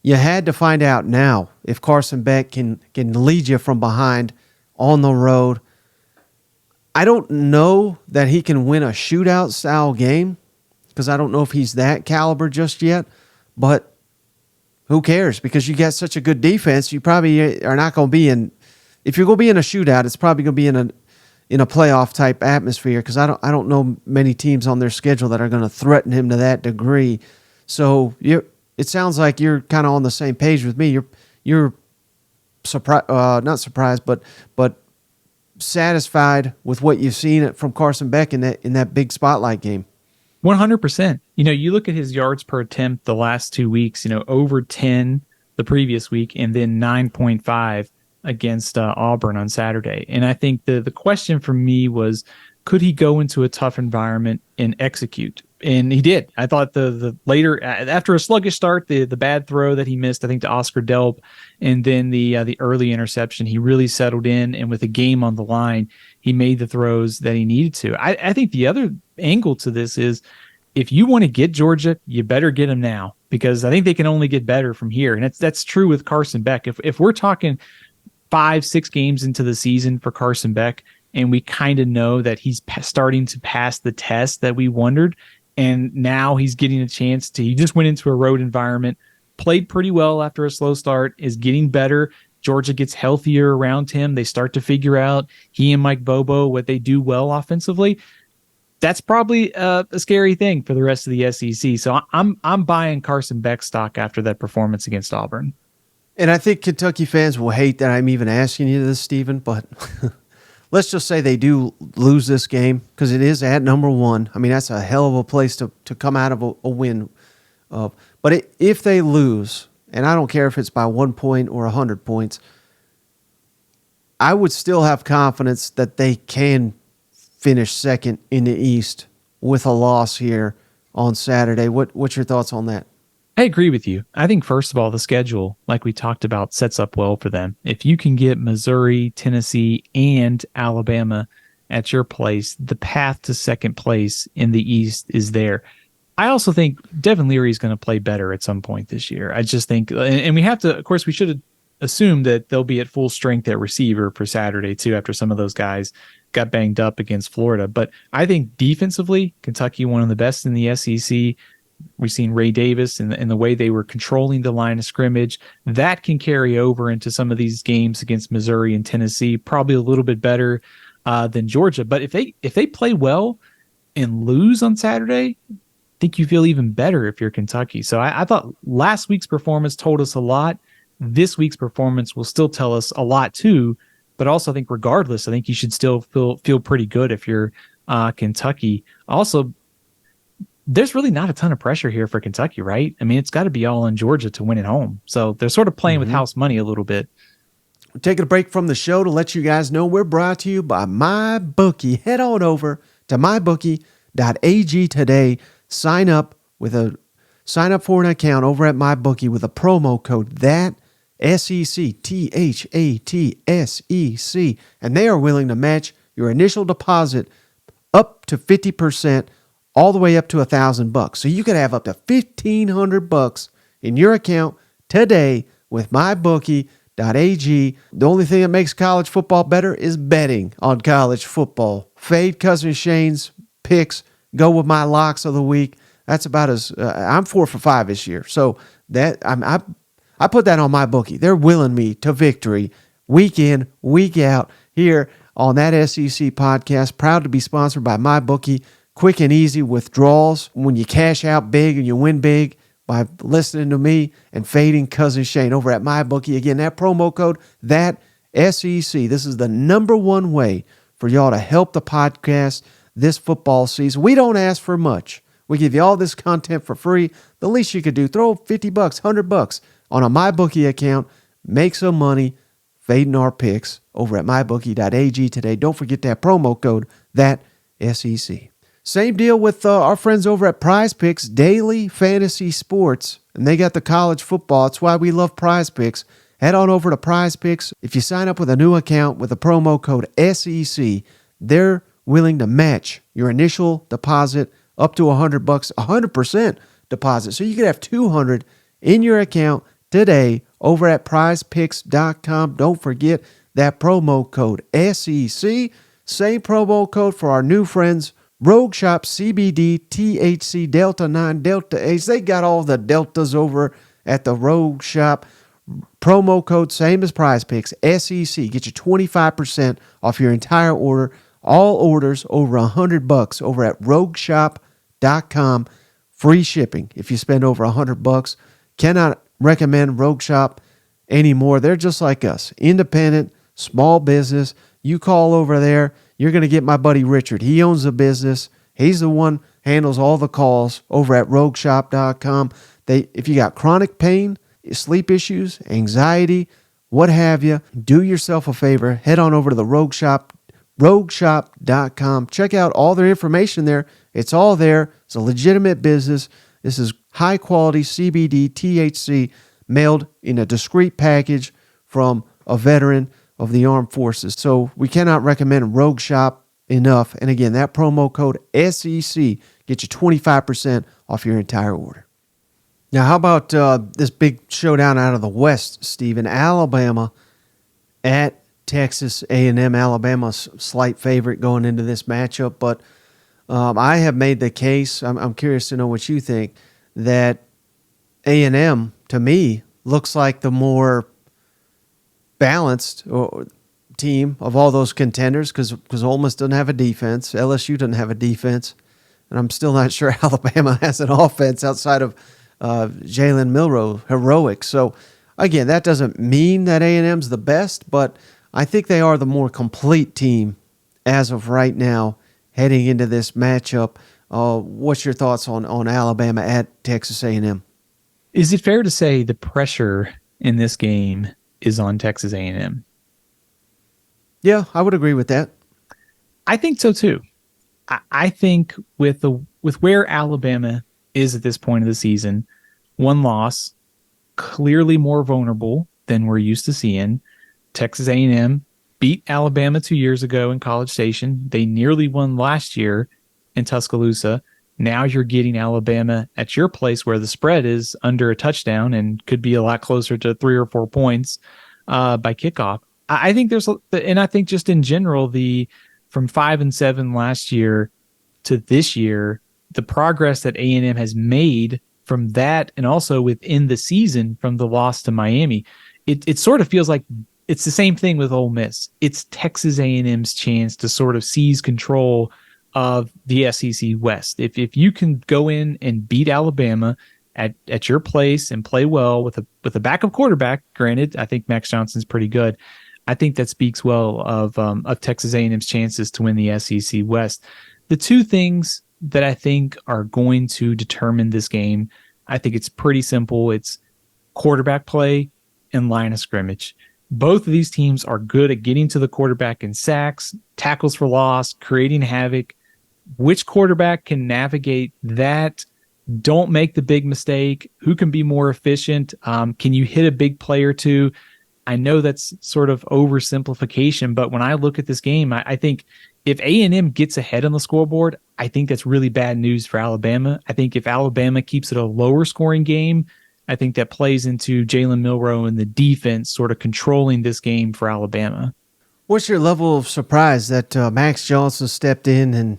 you had to find out now if Carson Beck can lead you from behind on the road. I don't know that he can win a shootout style game because I don't know if he's that caliber just yet, but who cares? Because you got such a good defense, you probably are not going to be in. If you're going to be in a shootout, it's probably going to be in a playoff type atmosphere because I don't know many teams on their schedule that are going to threaten him to that degree. So it sounds like you're kind of on the same page with me. You're surprised, not surprised, but satisfied with what you've seen from Carson Beck in that big spotlight game. 100%. You look at his yards per attempt the last 2 weeks, over 10 the previous week, and then 9.5 against Auburn on Saturday. And I think the question for me was, could he go into a tough environment and execute? And he did. I thought the later, after a sluggish start, the bad throw that he missed, I think to Oscar Delp, and then the early interception, he really settled in. And with a game on the line, he made the throws that he needed to. I think the other angle to this is, if you want to get Georgia, you better get them now, because I think they can only get better from here. And that's true with Carson Beck. If we're talking 5-6 games into the season for Carson Beck, and we kind of know that he's starting to pass the test that we wondered, and now he's getting a chance to, he just went into a road environment, played pretty well after a slow start, is getting better. Georgia gets healthier around him. They start to figure out, he and Mike Bobo, what they do well offensively. that's probably a scary thing for the rest of the SEC. So I'm buying Carson Beck stock after that performance against Auburn. And I think Kentucky fans will hate that I'm even asking you this, Stephen, but let's just say they do lose this game because it is at number one. I mean, that's a hell of a place to come out of a win. But if they lose, and I don't care if it's by 1 point or 100 points, I would still have confidence that they can finish second in the East with a loss here on Saturday. What's your thoughts on that? I agree with you. I think, first of all, the schedule, like we talked about, sets up well for them. If you can get Missouri, Tennessee, and Alabama at your place, the path to second place in the East is there. I also think Devin Leary is going to play better at some point this year. I just think, and we have to, of course, we should have assumed that they'll be at full strength at receiver for Saturday, too, after some of those guys got banged up against Florida. But I think defensively, Kentucky, one of the best in the SEC. We've seen Ray Davis and the way they were controlling the line of scrimmage. That can carry over into some of these games against Missouri and Tennessee, probably a little bit better than Georgia. But if they play well and lose on Saturday, I think you feel even better if you're Kentucky. So I thought last week's performance told us a lot. This week's performance will still tell us a lot too. But also I think regardless, I think you should still feel pretty good if you're Kentucky. Also, there's really not a ton of pressure here for Kentucky, right? I mean, it's got to be all on Georgia to win at home. So they're sort of playing with house money a little bit. We're taking a break from the show to let you guys know we're brought to you by MyBookie. Head on over to mybookie.ag today. Sign up for an account over at MyBookie with a promo code THATSEC, and they are willing to match your initial deposit up to 50%. All the way up to $1,000. So you could have up to $1,500 in your account today with mybookie.ag. The only thing that makes college football better is betting on college football. Fade Cousin Shane's picks. Go with my locks of the week. That's about as I'm 4 for 5 this year. So that I put that on MyBookie. They're willing me to victory week in, week out here on that SEC podcast. Proud to be sponsored by MyBookie. Quick and easy withdrawals when you cash out big and you win big by listening to me and fading Cousin Shane over at MyBookie. Again, that promo code, that SEC. This is the number one way for y'all to help the podcast this football season. We don't ask for much. We give you all this content for free. The least you could do, throw $50, $100 on a MyBookie account, make some money, fading our picks over at mybookie.ag today. Don't forget that promo code, that SEC. Same deal with our friends over at Prize Picks, daily fantasy sports, and they got the college football. That's why we love Prize Picks. Head on over to Prize Picks. If you sign up with a new account with the promo code SEC, they're willing to match your initial deposit up to $100, 100% deposit. So you could have $200 in your account today over at prizepicks.com. Don't forget that promo code SEC. Same promo code for our new friends, Rogue Shop, CBD, THC, Delta 9, Delta 8. They got all the deltas over at the Rogue Shop. Promo code, same as Prize Picks, SEC. Get you 25% off your entire order. All orders over $100 over at rogueshop.com. Free shipping if you spend over $100. Cannot recommend Rogue Shop anymore. They're just like us. Independent, small business. You call over there, you're going to get my buddy Richard. He owns the business. He's the one handles all the calls over at rogueshop.com. If you got chronic pain, sleep issues, anxiety, what have you, do yourself a favor. Head on over to the Rogue Shop, rogueshop.com. Check out all their information there. It's all there. It's a legitimate business. This is high quality CBD, THC, mailed in a discreet package from a veteran of the armed forces. So we cannot recommend Rogue Shop enough. And again, that promo code SEC gets you 25% off your entire order. Now, how about this big showdown out of the West, Stephen? Alabama at Texas A&M. Alabama's slight favorite going into this matchup, but I have made the case, I'm curious to know what you think, that A&M, to me, looks like the more balanced or team of all those contenders because Ole Miss doesn't have a defense. LSU doesn't have a defense. And I'm still not sure Alabama has an offense outside of Jalen Milroe heroics. So, again, that doesn't mean that A&M's the best, but I think they are the more complete team as of right now heading into this matchup. What's your thoughts on Alabama at Texas A&M? Is it fair to say the pressure in this game is on Texas A&M? Yeah, I would agree with that. I think so too. I think with where Alabama is at this point of the season, one loss, clearly more vulnerable than we're used to seeing. Texas A&M beat Alabama 2 years ago in College Station. They nearly won last year in Tuscaloosa. Now you're getting Alabama at your place where the spread is under a touchdown and could be a lot closer to 3 or 4 points by kickoff. I think and I think just in general, from 5-7 last year to this year, the progress that A&M has made from that, and also within the season from the loss to Miami, it sort of feels like it's the same thing with Ole Miss. It's Texas A&M's chance to sort of seize control of the SEC West. If you can go in and beat Alabama at your place and play well with a backup quarterback, granted, I think Max Johnson's pretty good. I think that speaks well of Texas A&M's chances to win the SEC West. The two things that I think are going to determine this game, I think it's pretty simple. It's quarterback play and line of scrimmage. Both of these teams are good at getting to the quarterback in sacks, tackles for loss, creating havoc. Which quarterback can navigate that? Don't make the big mistake. Who can be more efficient? Can you hit a big play or two? I know that's sort of oversimplification, but when I look at this game, I think if A&M gets ahead on the scoreboard, I think that's really bad news for Alabama. I think if Alabama keeps it a lower scoring game, I think that plays into Jalen Milroe and the defense sort of controlling this game for Alabama. What's your level of surprise that Max Johnson stepped in? And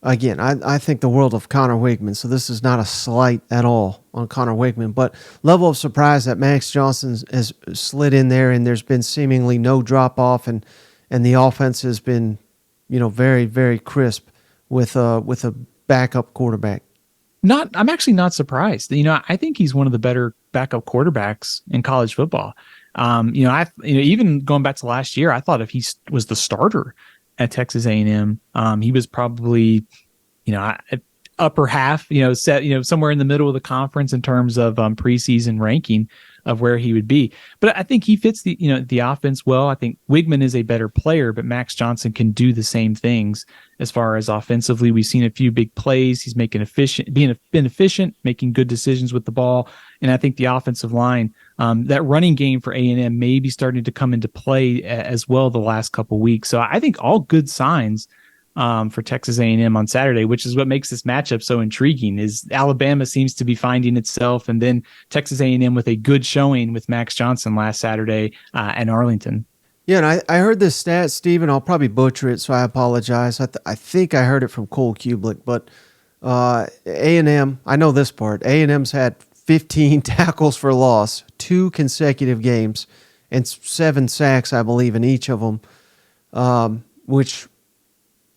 again, I think the world of Connor Wigman, so this is not a slight at all on Connor Wigman, but level of surprise that Max Johnson has slid in there and there's been seemingly no drop-off and the offense has been, very, very crisp with a backup quarterback. I'm actually not surprised. I think he's one of the better backup quarterbacks in college football. Even going back to last year, I thought if he was the starter at Texas A&M, he was probably, upper half, set, somewhere in the middle of the conference in terms of preseason ranking of where he would be. But I think he fits the offense well. I think Wigman is a better player, but Max Johnson can do the same things as far as offensively. We've seen a few big plays. He's been efficient, making good decisions with the ball. And I think the offensive line, that running game for A&M may be starting to come into play as well the last couple of weeks. So I think all good signs for Texas A&M on Saturday, which is what makes this matchup so intriguing. Is Alabama seems to be finding itself, and then Texas A&M with a good showing with Max Johnson last Saturday in Arlington. Yeah, and I heard this stat, Stephen. I'll probably butcher it, so I apologize. I think I heard it from Cole Kublik, but A&M, I know this part. A&M's had 15 tackles for loss, 2 consecutive games, and 7 sacks, I believe, in each of them, which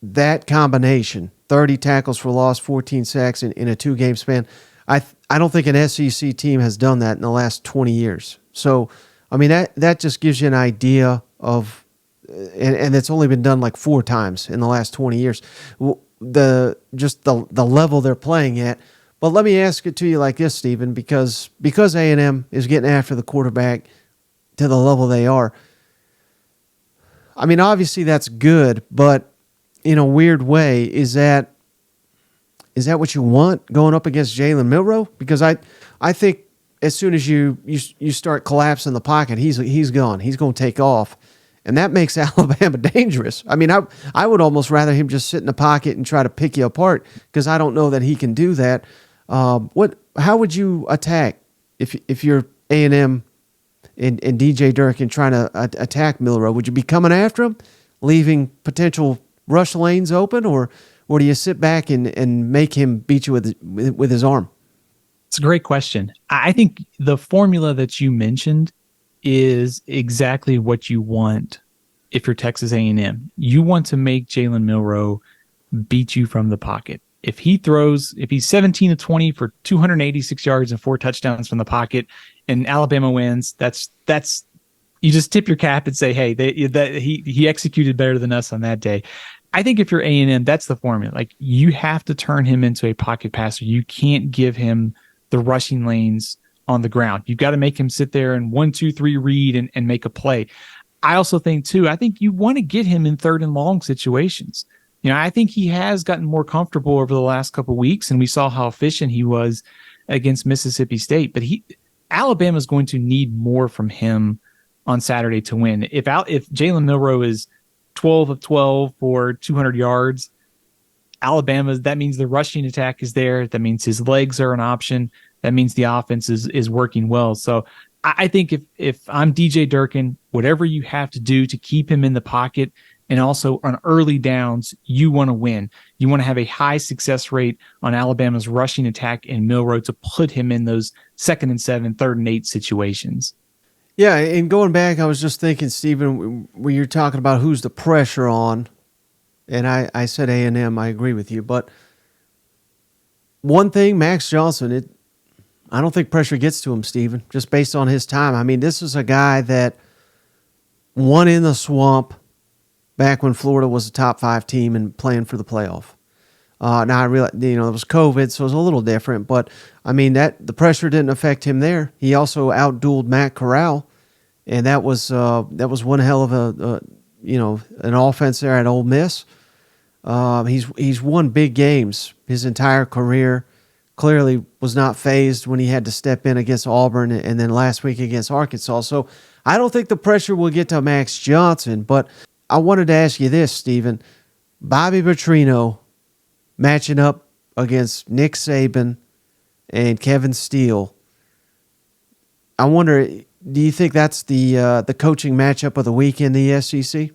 that combination, 30 tackles for loss, 14 sacks in a 2-game span, I don't think an SEC team has done that in the last 20 years. So, I mean, that just gives you an idea of, and it's only been done like 4 times in the last 20 years, the level they're playing at. But let me ask it to you like this, Stephen, because A&M is getting after the quarterback to the level they are. I mean, obviously that's good, but in a weird way, is that what you want going up against Jalen Milroe? Because I think as soon as you start collapsing the pocket, he's gone. He's going to take off, and that makes Alabama dangerous. I mean, I would almost rather him just sit in the pocket and try to pick you apart because I don't know that he can do that. How would you attack if you're A&M and DJ Durkin trying to attack Milroe? Would you be coming after him, leaving potential rush lanes open, or do you sit back and make him beat you with his arm? It's a great question. I think the formula that you mentioned is exactly what you want if you're Texas A&M. You want to make Jalen Milroe beat you from the pocket. If he's 17 to 20 for 286 yards and 4 touchdowns from the pocket, and Alabama wins, that's you just tip your cap and say, hey, he executed better than us on that day. I think if you're A&M, that's the formula. Like, you have to turn him into a pocket passer. You can't give him the rushing lanes on the ground. You've got to make him sit there and 1, 2, 3 read and make a play. I also think too, I think you want to get him in 3rd and long situations. I think he has gotten more comfortable over the last couple of weeks, and we saw how efficient he was against Mississippi State. But Alabama's going to need more from him on Saturday to win. If Jalen Milroe is 12 of 12 for 200 yards, that means the rushing attack is there. That means his legs are an option. That means the offense is working well. So I think if I'm DJ Durkin, whatever you have to do to keep him in the pocket, and also on early downs, you want to win. You want to have a high success rate on Alabama's rushing attack and Milroe to put him in those 2nd and 7, 3rd and 8 situations. Yeah, and going back, I was just thinking, Stephen, when you're talking about who's the pressure on, and I said A&M, I agree with you, but one thing, Max Johnson, I don't think pressure gets to him, Stephen, just based on his time. I mean, this is a guy that won in the swamp back when Florida was a top 5 team and playing for the playoff. Now I realize, it was COVID, so it was a little different, but I mean the pressure didn't affect him there. He also outdueled Matt Corral, and that was one hell of an offense there at Ole Miss. He's won big games his entire career. Clearly was not fazed when he had to step in against Auburn and then last week against Arkansas. So I don't think the pressure will get to Max Johnson, but I wanted to ask you this, Stephen. Bobby Petrino matching up against Nick Saban and Kevin Steele. I wonder, do you think that's the coaching matchup of the week in the SEC?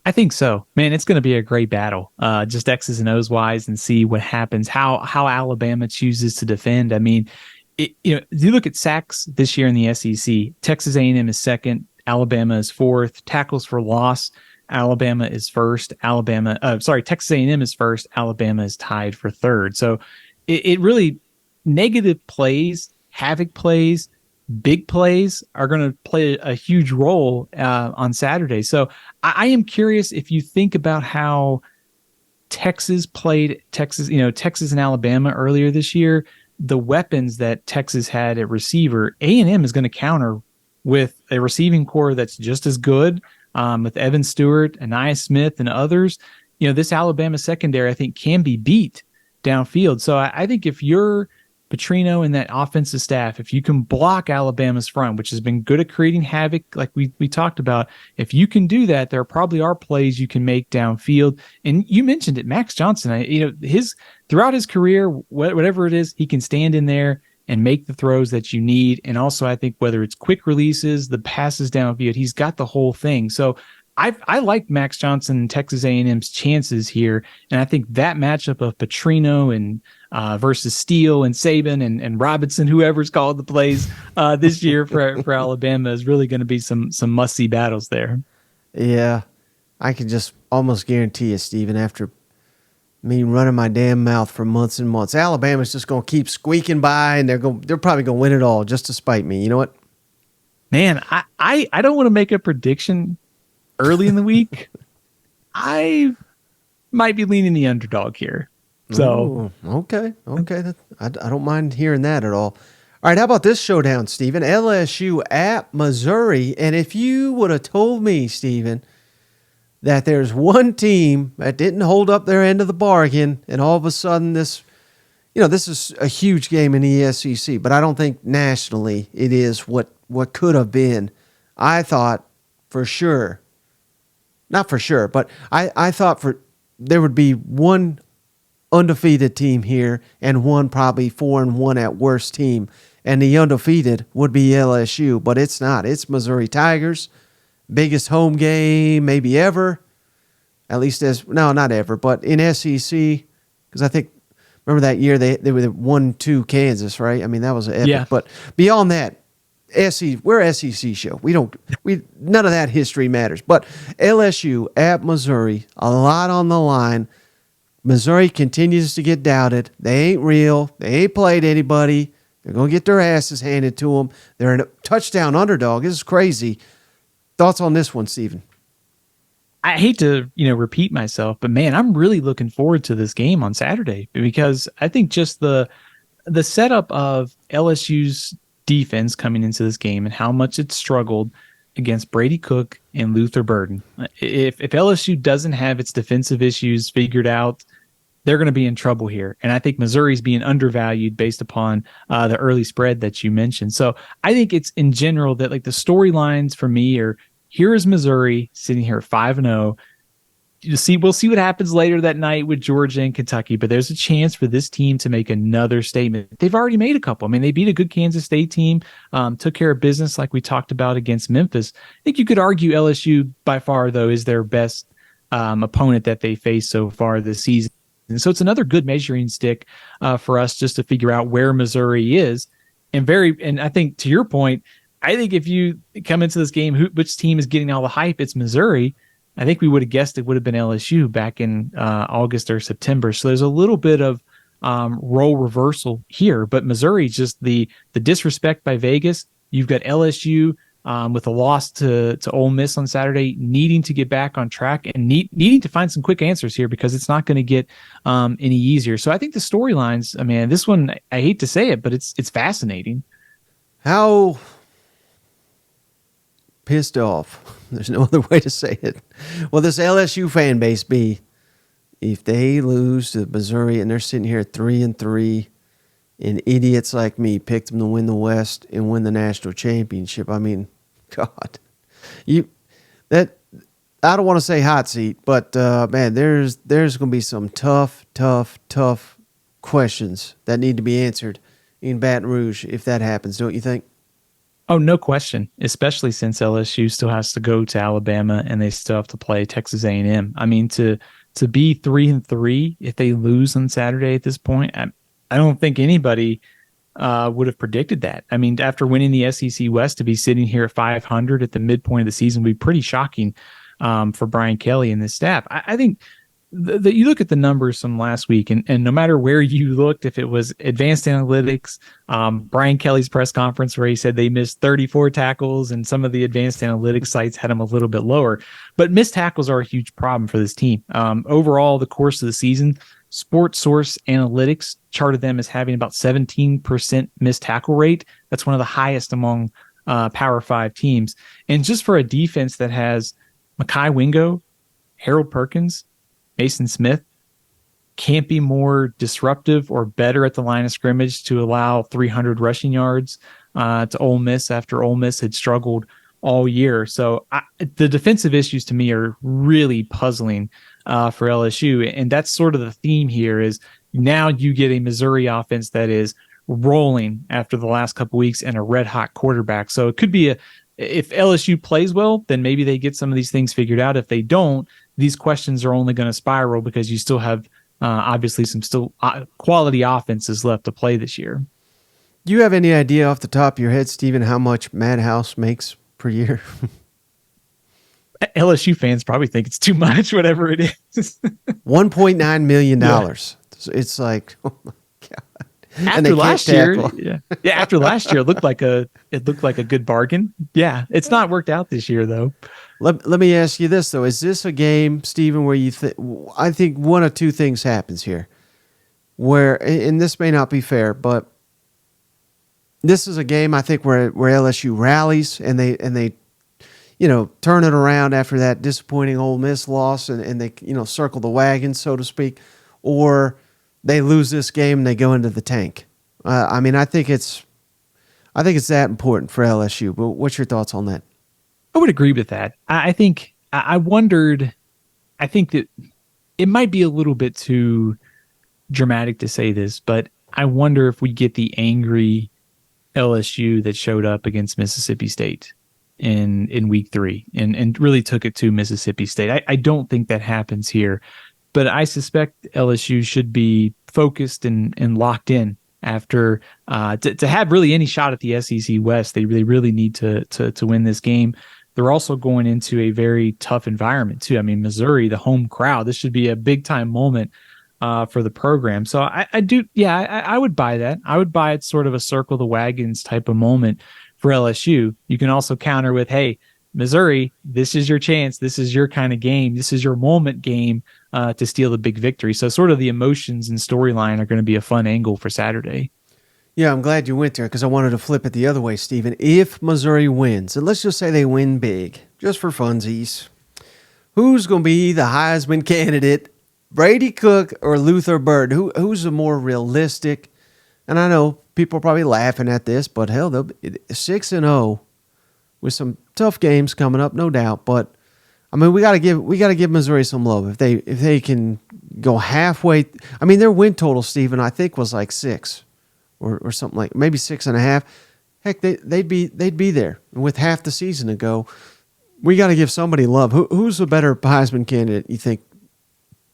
I think so. Man, it's going to be a great battle. Just X's and O's wise, and see what happens, how Alabama chooses to defend. I mean, you look at sacks this year in the SEC, Texas A&M is 2nd, Alabama is 4th, tackles for loss, Alabama is 1st. Texas A&M is 1st. Alabama is tied for 3rd. So it really, negative plays, havoc plays, big plays are going to play a huge role on Saturday. So I am curious if you think about how Texas played Texas and Alabama earlier this year, the weapons that Texas had at receiver, A&M is going to counter with a receiving core that's just as good. With Evan Stewart, Anais Smith, and others, this Alabama secondary, I think, can be beat downfield. So I think if you're Petrino and that offensive staff, if you can block Alabama's front, which has been good at creating havoc, like we talked about, if you can do that, there probably are plays you can make downfield. And you mentioned it, Max Johnson, throughout his career, whatever it is, he can stand in there and make the throws that you need. And also, I think whether it's quick releases, the passes downfield, he's got the whole thing. So I like Max Johnson and Texas A&M's chances here. And I think that matchup of Petrino and versus Steele and Saban and Robinson, whoever's called the plays this year for Alabama, is really going to be some must-see battles there. Yeah, I can just almost guarantee you, Stephen, after me running my damn mouth for months and months, Alabama's just going to keep squeaking by, and they're probably going to win it all just to spite me. You know what? Man, I don't want to make a prediction early in the week. I might be leaning the underdog here. So okay. I don't mind hearing that at all. All right, how about this showdown, Stephen? LSU at Missouri. And if you would have told me, Stephen, that there's one team that didn't hold up their end of the bargain, and all of a sudden this is a huge game in the SEC, but I don't think nationally it is what could have been. I thought for sure, not for sure, but I thought there would be one undefeated team here and one probably 4-1 at worst team, and the undefeated would be LSU, but it's not. It's Missouri Tigers. Biggest home game maybe ever, at least not ever, but in SEC, because I think, remember that year they were 1-2 Kansas, right? I mean, that was epic. Yeah. But beyond that, we're SEC show. We none of that history matters. But LSU at Missouri, a lot on the line. Missouri continues to get doubted. They ain't real. They ain't played anybody. They're going to get their asses handed to them. They're a touchdown underdog. This is crazy. Thoughts on this one, Stephen? I hate to, repeat myself, but man, I'm really looking forward to this game on Saturday because I think just the setup of LSU's defense coming into this game and how much it struggled against Brady Cook and Luther Burden. If LSU doesn't have its defensive issues figured out, they're going to be in trouble here. And I think Missouri's being undervalued based upon the early spread that you mentioned. So I think it's in general that like the storylines for me are here is Missouri sitting here at 5-0. We'll see what happens later that night with Georgia and Kentucky, but there's a chance for this team to make another statement. They've already made a couple. I mean, they beat a good Kansas State team, took care of business like we talked about against Memphis. I think you could argue LSU by far, though, is their best opponent that they faced so far this season. And so it's another good measuring stick for us just to figure out where Missouri is. And I think to your point, I think if you come into this game, which team is getting all the hype, it's Missouri. I think we would have guessed it would have been LSU back in August or September. So there's a little bit of role reversal here, but Missouri, just the disrespect by Vegas. You've got LSU with a loss to Ole Miss on Saturday, needing to get back on track and needing to find some quick answers here because it's not going to get any easier. So I think the storylines, this one, I hate to say it, but it's fascinating. How pissed off, there's no other way to say it, will this LSU fan base be if they lose to Missouri and they're sitting here at 3-3 and idiots like me picked them to win the West and win the national championship? I mean, God, I don't want to say hot seat, but man, there's going to be some tough questions that need to be answered in Baton Rouge if that happens, don't you think? Oh, no question, especially since LSU still has to go to Alabama and they still have to play Texas A&M. I mean, to be 3-3 if they lose on Saturday at this point, I don't think anybody would have predicted that. I mean, after winning the SEC West, to be sitting here at 500 at the midpoint of the season would be pretty shocking for Brian Kelly and his staff. I think that you look at the numbers from last week, and no matter where you looked, if it was advanced analytics, Brian Kelly's press conference where he said they missed 34 tackles, and some of the advanced analytics sites had them a little bit lower. But missed tackles are a huge problem for this team. Overall, the course of the season, Sports Source Analytics charted them as having about 17% missed tackle rate. That's one of the highest among Power 5 teams. And just for a defense that has Mekhi Wingo, Harold Perkins, Mason Smith, can't be more disruptive or better at the line of scrimmage to allow 300 rushing yards to Ole Miss after Ole Miss had struggled all year. So the defensive issues to me are really puzzling for LSU. And that's sort of the theme here is now you get a Missouri offense that is rolling after the last couple weeks and a red hot quarterback. So it could be if LSU plays well, then maybe they get some of these things figured out. If they don't, these questions are only going to spiral because you still have obviously some still quality offenses left to play this year. Do you have any idea off the top of your head, Stephen, how much Madhouse makes per year? LSU fans probably think it's too much, whatever it is. $1.9 million. Yeah. It's like, oh my God. After last year, after last year, it looked like a good bargain. Yeah, it's not worked out this year though. Let me ask you this though: is this a game, Stephen, where you I think one of two things happens here, where and this may not be fair, but this is a game I think where LSU rallies and they turn it around after that disappointing Ole Miss loss and they circle the wagon, so to speak, or they lose this game and they go into the tank. I think it's that important for LSU. But what's your thoughts on that? I would agree with that. I think that it might be a little bit too dramatic to say this, but I wonder if we get the angry LSU that showed up against Mississippi State in week 3 and really took it to Mississippi State. I don't think that happens here. But I suspect LSU should be focused and locked in after to have really any shot at the SEC West. They really need to win this game. They're also going into a very tough environment too. I mean, Missouri, the home crowd. This should be a big time moment for the program. So I do, yeah, I would buy that. I would buy it sort of a circle the wagons type of moment for LSU. You can also counter with, hey, Missouri, this is your chance. This is your kind of game. This is your moment game to steal the big victory. So sort of the emotions and storyline are going to be a fun angle for Saturday. Yeah, I'm glad you went there because I wanted to flip it the other way, Stephen. If Missouri wins, and let's just say they win big, just for funsies, who's going to be the Heisman candidate, Brady Cook or Luther Burden? Who's the more realistic? And I know people are probably laughing at this, but hell, they'll be 6-0 with some tough games coming up, no doubt. But I mean, we got to give Missouri some love if they can go halfway. I mean, their win total, Stephen, I think was like 6. Or something like maybe 6.5. Heck, they'd be there. And with half the season to go, we got to give somebody love. Who's a better Heisman candidate, you think?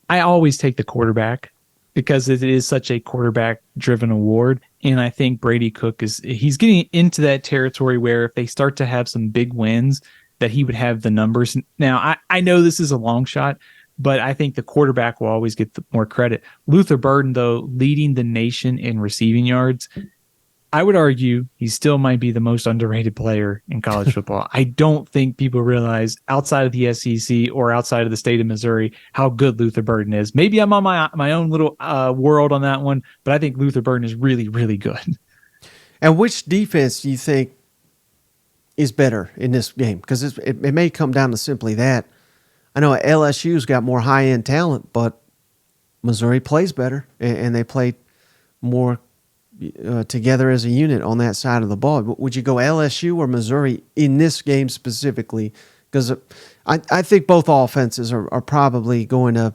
I always take the quarterback because it is such a quarterback-driven award, and I think Brady Cook he's getting into that territory where if they start to have some big wins, that he would have the numbers. Now, I know this is a long shot, but I think the quarterback will always get more credit. Luther Burden, though, leading the nation in receiving yards, I would argue he still might be the most underrated player in college football. I don't think people realize outside of the SEC or outside of the state of Missouri how good Luther Burden is. Maybe I'm on my own little world on that one, but I think Luther Burden is really, really good. And which defense do you think is better in this game? Because it may come down to simply that. I know LSU's got more high-end talent, but Missouri plays better, and they play more together as a unit on that side of the ball. Would you go LSU or Missouri in this game specifically? Because I think both offenses are probably going to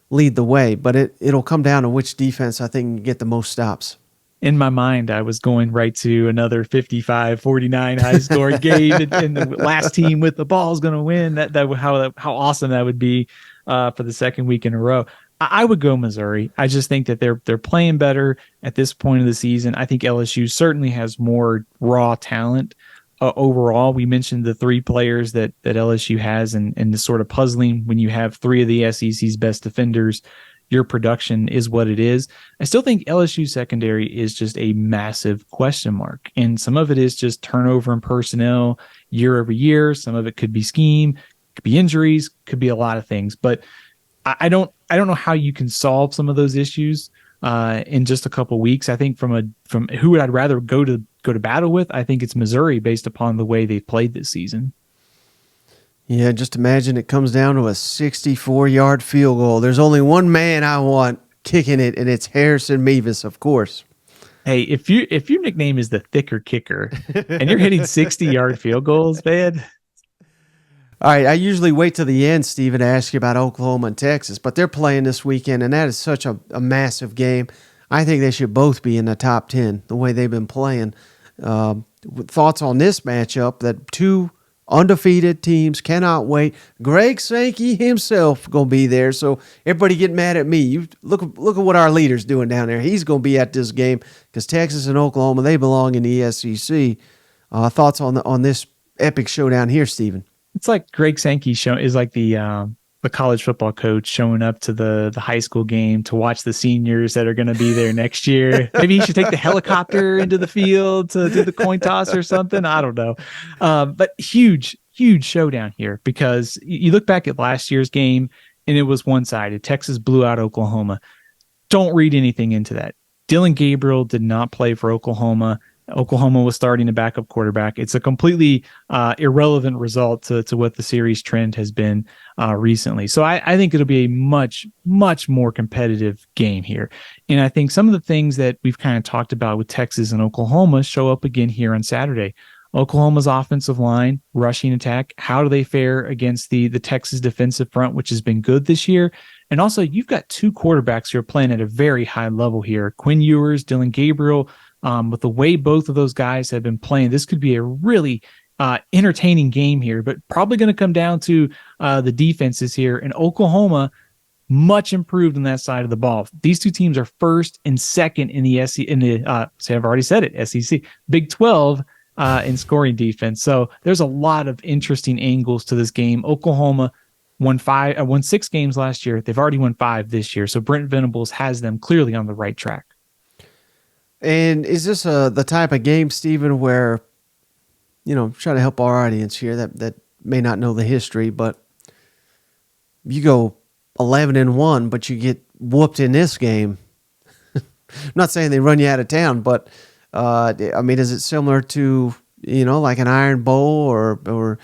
lead the way, but it'll come down to which defense I think can get the most stops. In my mind, I was going right to another 55-49 high-scoring game, and the last team with the ball is going to win. How awesome that would be for the second week in a row. I would go Missouri. I just think that they're playing better at this point of the season. I think LSU certainly has more raw talent overall. We mentioned the 3 players that LSU has, and the sort of puzzling when you have 3 of the SEC's best defenders. Your production is what it is. I still think LSU secondary is just a massive question mark. And some of it is just turnover in personnel year over year. Some of it could be scheme, could be injuries, could be a lot of things. But I don't know how you can solve some of those issues in just a couple of weeks. I think from who would I'd rather go to battle with, I think it's Missouri based upon the way they've played this season. Yeah, just imagine it comes down to a 64-yard field goal. There's only one man I want kicking it, and it's Harrison Mevis, of course. Hey, if your nickname is the thicker kicker and you're hitting 60-yard field goals, man. All right, I usually wait till the end, Stephen, to ask you about Oklahoma and Texas, but they're playing this weekend, and that is such a massive game. I think they should both be in the top 10, the way they've been playing. Thoughts on this matchup, that 2 undefeated teams cannot wait. Greg Sankey himself going to be there, so everybody get mad at me. You look at what our leader's doing down there. He's going to be at this game because Texas and Oklahoma, they belong in the SEC. Thoughts on this epic showdown here, Stephen? It's like Greg Sankey is like the college football coach showing up to the high school game to watch the seniors that are going to be there next year. Maybe he should take the helicopter into the field to do the coin toss or something. I don't know. But huge showdown here because you look back at last year's game and it was one-sided. Texas blew out Oklahoma. Don't read anything into that. Dylan Gabriel did not play for Oklahoma. Oklahoma was starting a backup quarterback. It's a completely irrelevant result to what the series trend has been recently. So I think it'll be a much, much more competitive game here. And I think some of the things that we've kind of talked about with Texas and Oklahoma show up again here on Saturday. Oklahoma's offensive line, rushing attack, how do they fare against the Texas defensive front, which has been good this year? And also, you've got 2 quarterbacks who are playing at a very high level here. Quinn Ewers, Dylan Gabriel. With the way both of those guys have been playing, this could be a really entertaining game here, but probably going to come down to the defenses here. And Oklahoma much improved on that side of the ball. These two teams are first and second in the I've already said it, SEC, Big 12 in scoring defense. So there's a lot of interesting angles to this game. Oklahoma won 6 games last year. They've already won 5 this year. So Brent Venables has them clearly on the right track. And is this the type of game, Stephen, where, trying to help our audience here that may not know the history, but you go 11-1, but you get whooped in this game? I'm not saying they run you out of town, but is it similar to like an Iron Bowl or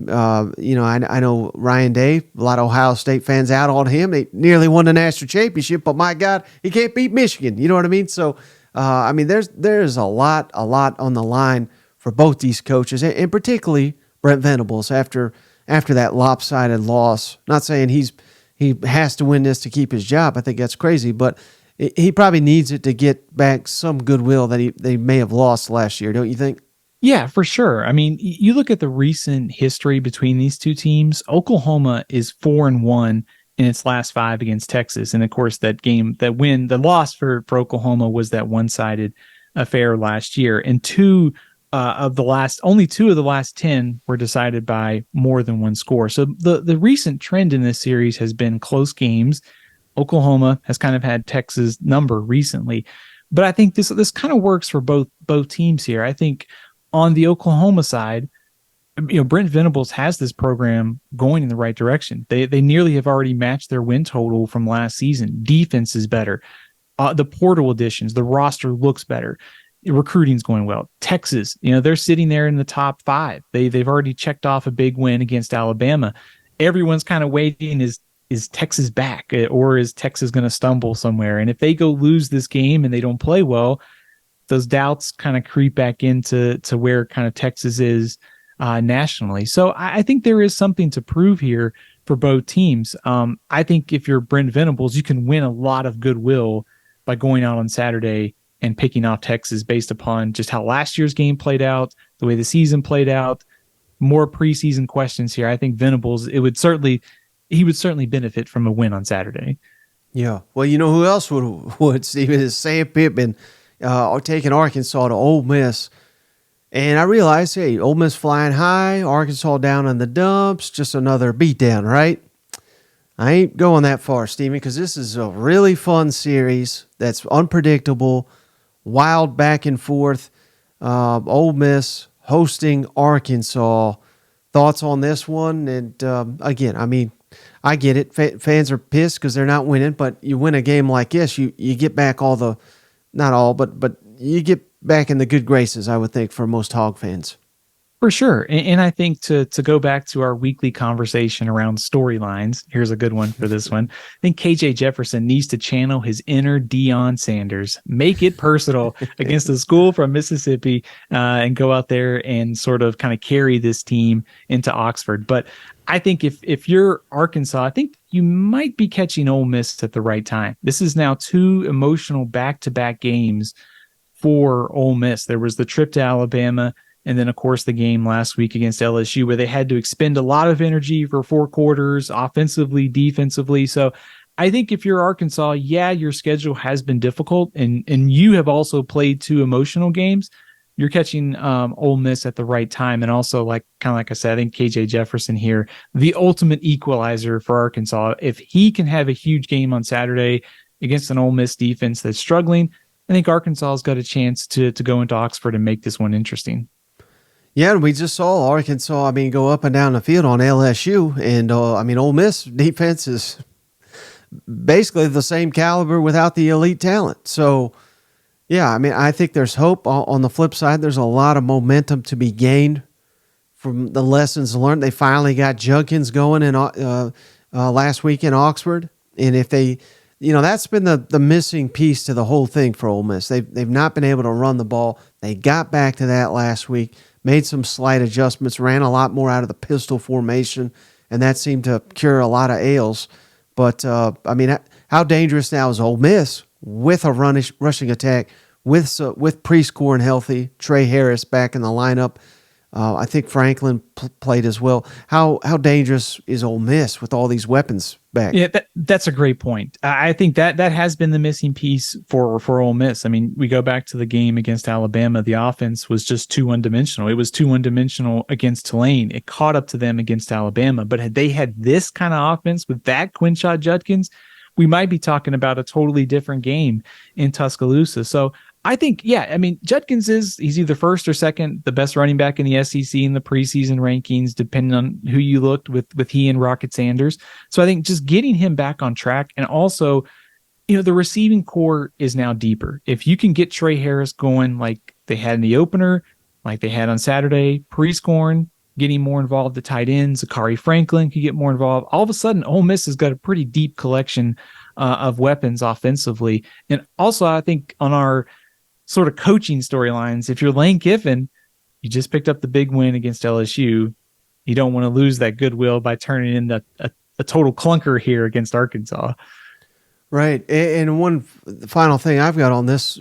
I know Ryan Day, a lot of Ohio State fans out on him. They nearly won the national championship, but my God, he can't beat Michigan. You know what I mean? So there's a lot on the line for both these coaches, and particularly Brent Venables after that lopsided loss. Not saying he has to win this to keep his job. I think that's crazy, but he probably needs it to get back some goodwill that they may have lost last year, don't you think? Yeah, for sure. I mean, you look at the recent history between these two teams. Oklahoma is 4-1 in its last 5 against Texas. And of course, the loss for Oklahoma was that one-sided affair last year. And only 2 of the last 10 were decided by more than one score. So the recent trend in this series has been close games. Oklahoma has kind of had Texas' number recently. But I think this kind of works for both teams here. I think on the Oklahoma side, Brent Venables has this program going in the right direction. They nearly have already matched their win total from last season. Defense is better. The portal additions, the roster looks better. Recruiting's going well. Texas, they're sitting there in the top 5. They've already checked off a big win against Alabama. Everyone's kind of waiting, is Texas back, or is Texas going to stumble somewhere? And if they go lose this game and they don't play well, those doubts kind of creep back into where kind of Texas is nationally. So I think there is something to prove here for both teams. I think if you're Brent Venables, you can win a lot of goodwill by going out on Saturday and picking off Texas based upon just how last year's game played out, the way the season played out. More preseason questions here. I think Venables, he would certainly benefit from a win on Saturday. Yeah. Well, who else would Stephen, is Sam Pittman taking Arkansas to Ole Miss. And I realized, hey, Ole Miss flying high, Arkansas down in the dumps, just another beatdown, right? I ain't going that far, Stephen, because this is a really fun series that's unpredictable, wild back and forth. Ole Miss hosting Arkansas. Thoughts on this one? And again, I get it. Fans are pissed because they're not winning, but you win a game like this, you get back all the, not all, but you get back in the good graces, I would think, for most Hog fans. For sure. And I think to go back to our weekly conversation around storylines, here's a good one for this one. I think KJ Jefferson needs to channel his inner Deion Sanders, make it personal against a school from Mississippi, and go out there and sort of kind of carry this team into Oxford. But I think if you're Arkansas, I think you might be catching Ole Miss at the right time. This is now 2 emotional back-to-back games for Ole Miss. There was the trip to Alabama, and then, of course, the game last week against LSU where they had to expend a lot of energy for 4 quarters, offensively, defensively. So I think if you're Arkansas, your schedule has been difficult, and you have also played 2 emotional games. You're catching Ole Miss at the right time. And also, like I said, I think KJ Jefferson here, the ultimate equalizer for Arkansas. If he can have a huge game on Saturday against an Ole Miss defense that's struggling, I think Arkansas has got a chance to go into Oxford and make this one interesting. Yeah, and we just saw Arkansas, go up and down the field on LSU. And, Ole Miss defense is basically the same caliber without the elite talent. So, yeah, I think there's hope. On the flip side, there's a lot of momentum to be gained from the lessons learned. They finally got Junkins going in last week in Oxford. And if they, that's been the missing piece to the whole thing for Ole Miss. They've not been able to run the ball. They got back to that last week. Made some slight adjustments, ran a lot more out of the pistol formation, and that seemed to cure a lot of ails. But, how dangerous now is Ole Miss with a rushing attack, with Priest scoring healthy, Trey Harris back in the lineup? I think Franklin played as well. How dangerous is Ole Miss with all these weapons back? Yeah, that's a great point. I think that has been the missing piece for Ole Miss. I mean, we go back to the game against Alabama. The offense was just too one-dimensional. It was too one-dimensional against Tulane. It caught up to them against Alabama. But had they had this kind of offense with that Quinshot Judkins, we might be talking about a totally different game in Tuscaloosa. So I think, yeah, I mean, Judkins he's either first or second, the best running back in the SEC in the preseason rankings, depending on who you looked with he and Rocket Sanders. So I think just getting him back on track, and also, the receiving core is now deeper. If you can get Trey Harris going like they had in the opener, like they had on Saturday, Prescorn getting more involved at tight ends, Zakari Franklin could get more involved. All of a sudden, Ole Miss has got a pretty deep collection of weapons offensively. And also, I think on our sort of coaching storylines, if you're Lane Kiffin, you just picked up the big win against LSU. You don't want to lose that goodwill by turning in a total clunker here against Arkansas. Right. And one final thing I've got on this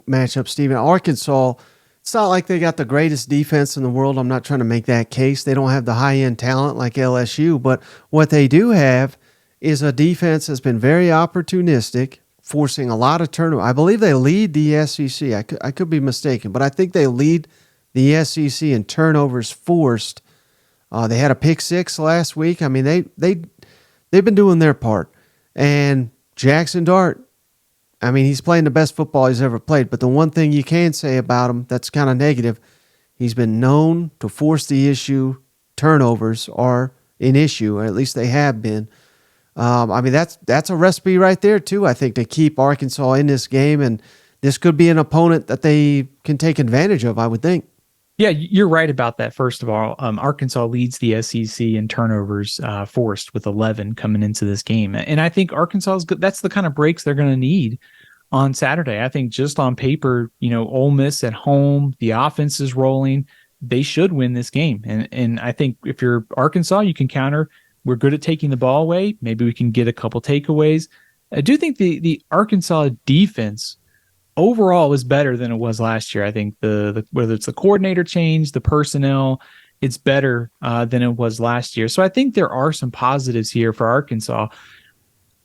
matchup, Stephen, Arkansas, it's not like they got the greatest defense in the world. I'm not trying to make that case. They don't have the high-end talent like LSU, but what they do have is a defense that's been very opportunistic, forcing a lot of turnover. I believe they lead the SEC. I could be mistaken, but I think they lead the SEC in turnovers forced. They had a pick six last week. I mean, they've been doing their part. And Jackson Dart, I mean, he's playing the best football he's ever played. But the one thing you can say about him that's kind of negative, he's been known to force the issue. Turnovers are an issue, or at least they have been. I mean, that's a recipe right there, too, I think, to keep Arkansas in this game. And this could be an opponent that they can take advantage of, I would think. Yeah, you're right about that. First of all, Arkansas leads the SEC in turnovers forced with 11 coming into this game. And I think Arkansas is good. That's the kind of breaks they're going to need on Saturday. I think just on paper, Ole Miss at home, the offense is rolling. They should win this game. And I think if you're Arkansas, you can counter. We're good at taking the ball away. Maybe we can get a couple takeaways. I do think the Arkansas defense overall is better than it was last year. I think the whether it's the coordinator change, the personnel, it's better than it was last year. So I think there are some positives here for Arkansas.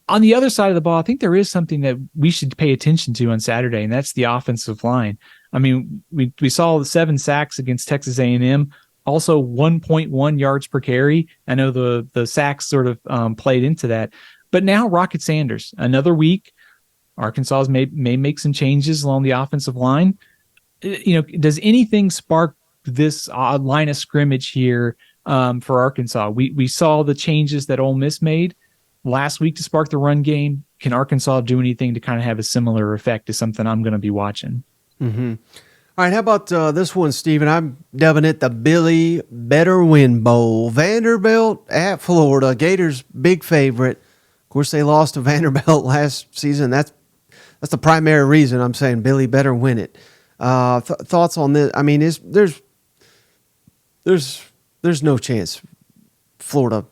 On the other side of the ball, I think there is something that we should pay attention to on Saturday, and that's the offensive line. I mean, we saw the 7 sacks against Texas A&M. Also 1.1 yards per carry. I know the sacks sort of played into that. But now Rocket Sanders, another week, Arkansas may make some changes along the offensive line. Does anything spark this line of scrimmage here for Arkansas? We saw the changes that Ole Miss made last week to spark the run game. Can Arkansas do anything to kind of have a similar effect to something I'm going to be watching? Mm-hmm. All right, how about this one, Stephen? I'm dubbing it the Billy Better Win Bowl. Vanderbilt at Florida. Gators big favorite. Of course, they lost to Vanderbilt last season. That's the primary reason I'm saying Billy better win it. Thoughts on this? I mean, there's no chance Florida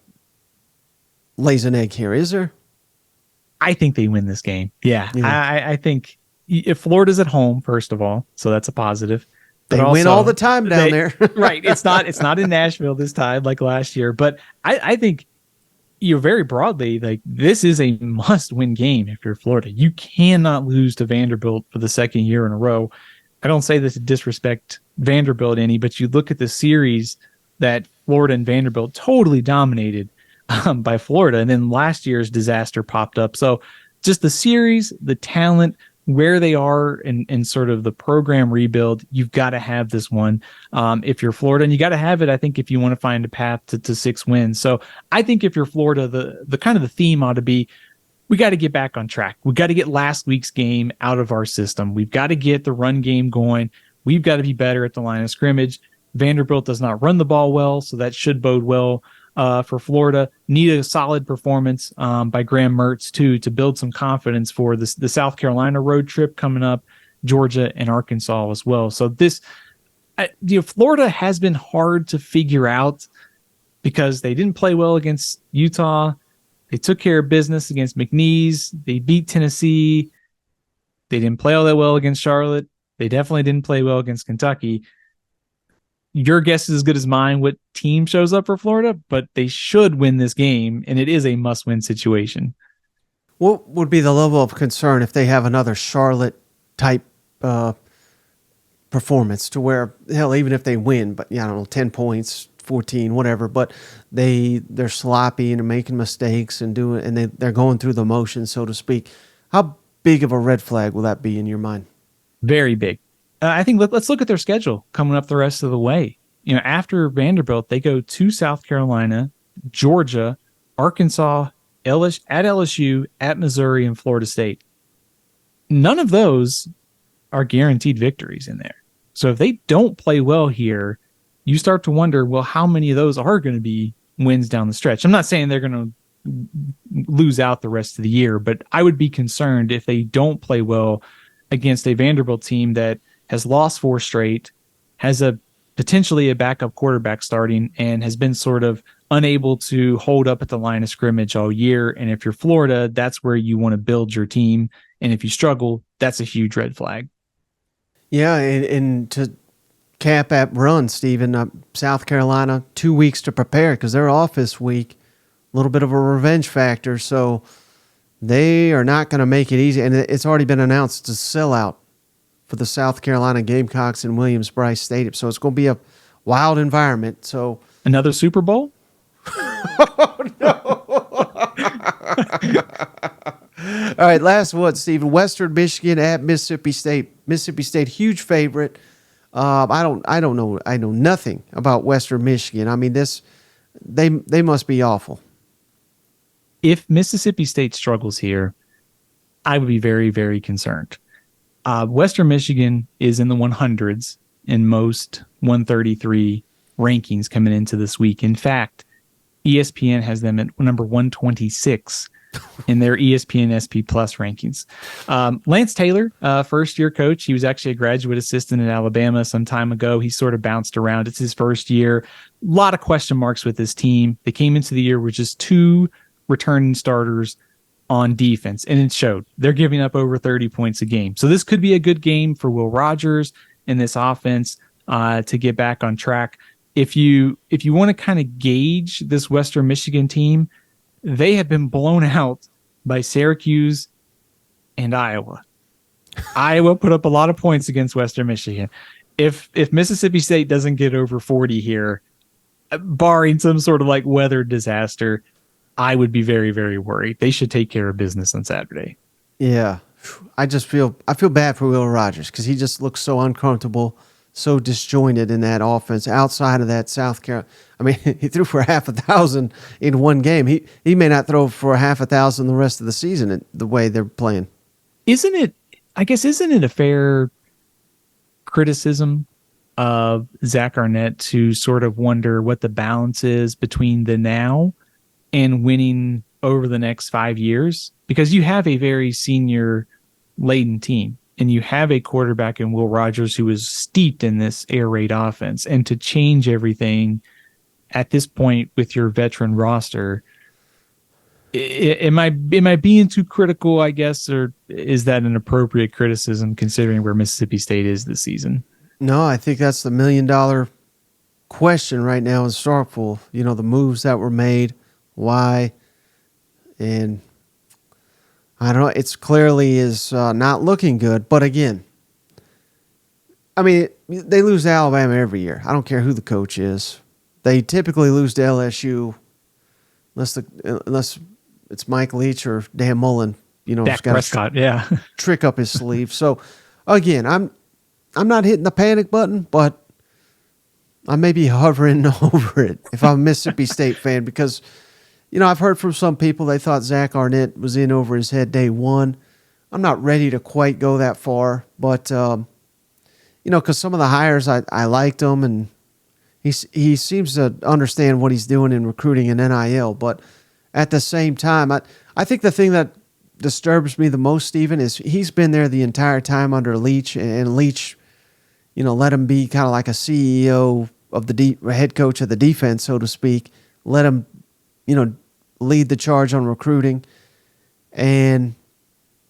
lays an egg here, is there? I think they win this game. Yeah. I think if Florida's at home, first of all, so that's a positive. They win all the time down there. Right. It's not in Nashville this time like last year. But I think very broadly, like this is a must-win game if you're Florida. You cannot lose to Vanderbilt for the second year in a row. I don't say this to disrespect Vanderbilt any, but you look at the series that Florida and Vanderbilt totally dominated by Florida, and then last year's disaster popped up. So just the series, the talent, where they are in sort of the program rebuild, you've got to have this one if you're Florida, and you got to have it, I think, if you want to find a path to 6 wins. So I think if you're Florida, the kind of the theme ought to be, we got to get back on track. We got to get last week's game out of our system. We've got to get the run game going. We've got to be better at the line of scrimmage. Vanderbilt does not run the ball well, so that should bode well for Florida. Need a solid performance by Graham Mertz too to build some confidence for the South Carolina road trip coming up, Georgia and Arkansas as well. So this, Florida has been hard to figure out because they didn't play well against Utah. They took care of business against McNeese. They beat Tennessee. They didn't play all that well against Charlotte. They definitely didn't play well against Kentucky. your guess is as good as mine what team shows up for Florida, but they should win this game, and it is a must-win situation. What would be the level of concern if they have another Charlotte type performance to where, hell, even if they win, but I don't know, 10 points, 14, whatever, but they're sloppy and making mistakes and they're going through the motions, so to speak. How big of a red flag will that be in your mind? Very big. I think let's look at their schedule coming up the rest of the way. After Vanderbilt, they go to South Carolina, Georgia, Arkansas, at LSU, at Missouri, and Florida State. None of those are guaranteed victories in there. So if they don't play well here, you start to wonder, well, how many of those are going to be wins down the stretch? I'm not saying they're going to lose out the rest of the year, but I would be concerned if they don't play well against a Vanderbilt team that has lost 4 straight, has potentially a backup quarterback starting, and has been sort of unable to hold up at the line of scrimmage all year. And if you're Florida, that's where you want to build your team. And if you struggle, that's a huge red flag. Yeah, and to cap at run, Stephen, South Carolina, 2 weeks to prepare because they're off this week. A little bit of a revenge factor, so they are not going to make it easy. And it's already been announced to sell out for the South Carolina Gamecocks in Williams-Brice Stadium. So it's going to be a wild environment. So another Super Bowl? Oh, no. All right, last one, Stephen. Western Michigan at Mississippi State. Mississippi State, huge favorite. I don't know. I know nothing about Western Michigan. I mean, they must be awful. If Mississippi State struggles here, I would be very, very concerned. Western Michigan is in the 100s in most 133 rankings coming into this week. In fact, ESPN has them at number 126 in their ESPN SP Plus rankings. Lance Taylor, first-year coach. He was actually a graduate assistant at Alabama some time ago. He sort of bounced around. It's his first year. A lot of question marks with this team. They came into the year with just 2 returning starters on defense, and it showed. They're giving up over 30 points a game. So this could be a good game for Will Rogers and this offense to get back on track. If you want to kind of gauge this Western Michigan team, they have been blown out by Syracuse and Iowa. Iowa put up a lot of points against Western Michigan. If Mississippi State doesn't get over 40 here, barring some sort of like weather disaster, I would be very, very worried. They should take care of business on Saturday. Yeah. I feel bad for Will Rogers because he just looks so uncomfortable, so disjointed in that offense. Outside of that South Carolina, I mean, he threw for 1,000 in one game. He may not throw for 1,000 the rest of the season the way they're playing. Isn't it a fair criticism of Zach Arnett to sort of wonder what the balance is between the now and winning over the next 5 years? Because you have a very senior laden team, and you have a quarterback in Will Rogers who is steeped in this air raid offense. And to change everything at this point with your veteran roster, am I being too critical, I guess, or is that an appropriate criticism considering where Mississippi State is this season? No, I think that's the $1 million question right now in Starkville. You know, the moves that were made, why, and I don't know. It's clearly is not looking good. But again, I mean, they lose to Alabama every year. I don't care who the coach is. They typically lose to LSU unless it's Mike Leach or Dan Mullen. You know, Dak Prescott, yeah, trick up his sleeve. So again, I'm not hitting the panic button, but I may be hovering over it if I'm a Mississippi State fan because, you know, I've heard from some people they thought Zach Arnett was in over his head day one. I'm not ready to quite go that far, but, you know, because some of the hires, I liked him, and he seems to understand what he's doing in recruiting and NIL. But at the same time, I think the thing that disturbs me the most, Stephen, is he's been there the entire time under Leach, and Leach, you know, let him be kind of like a CEO of the head coach of the defense, so to speak. Let him, you know, lead the charge on recruiting. And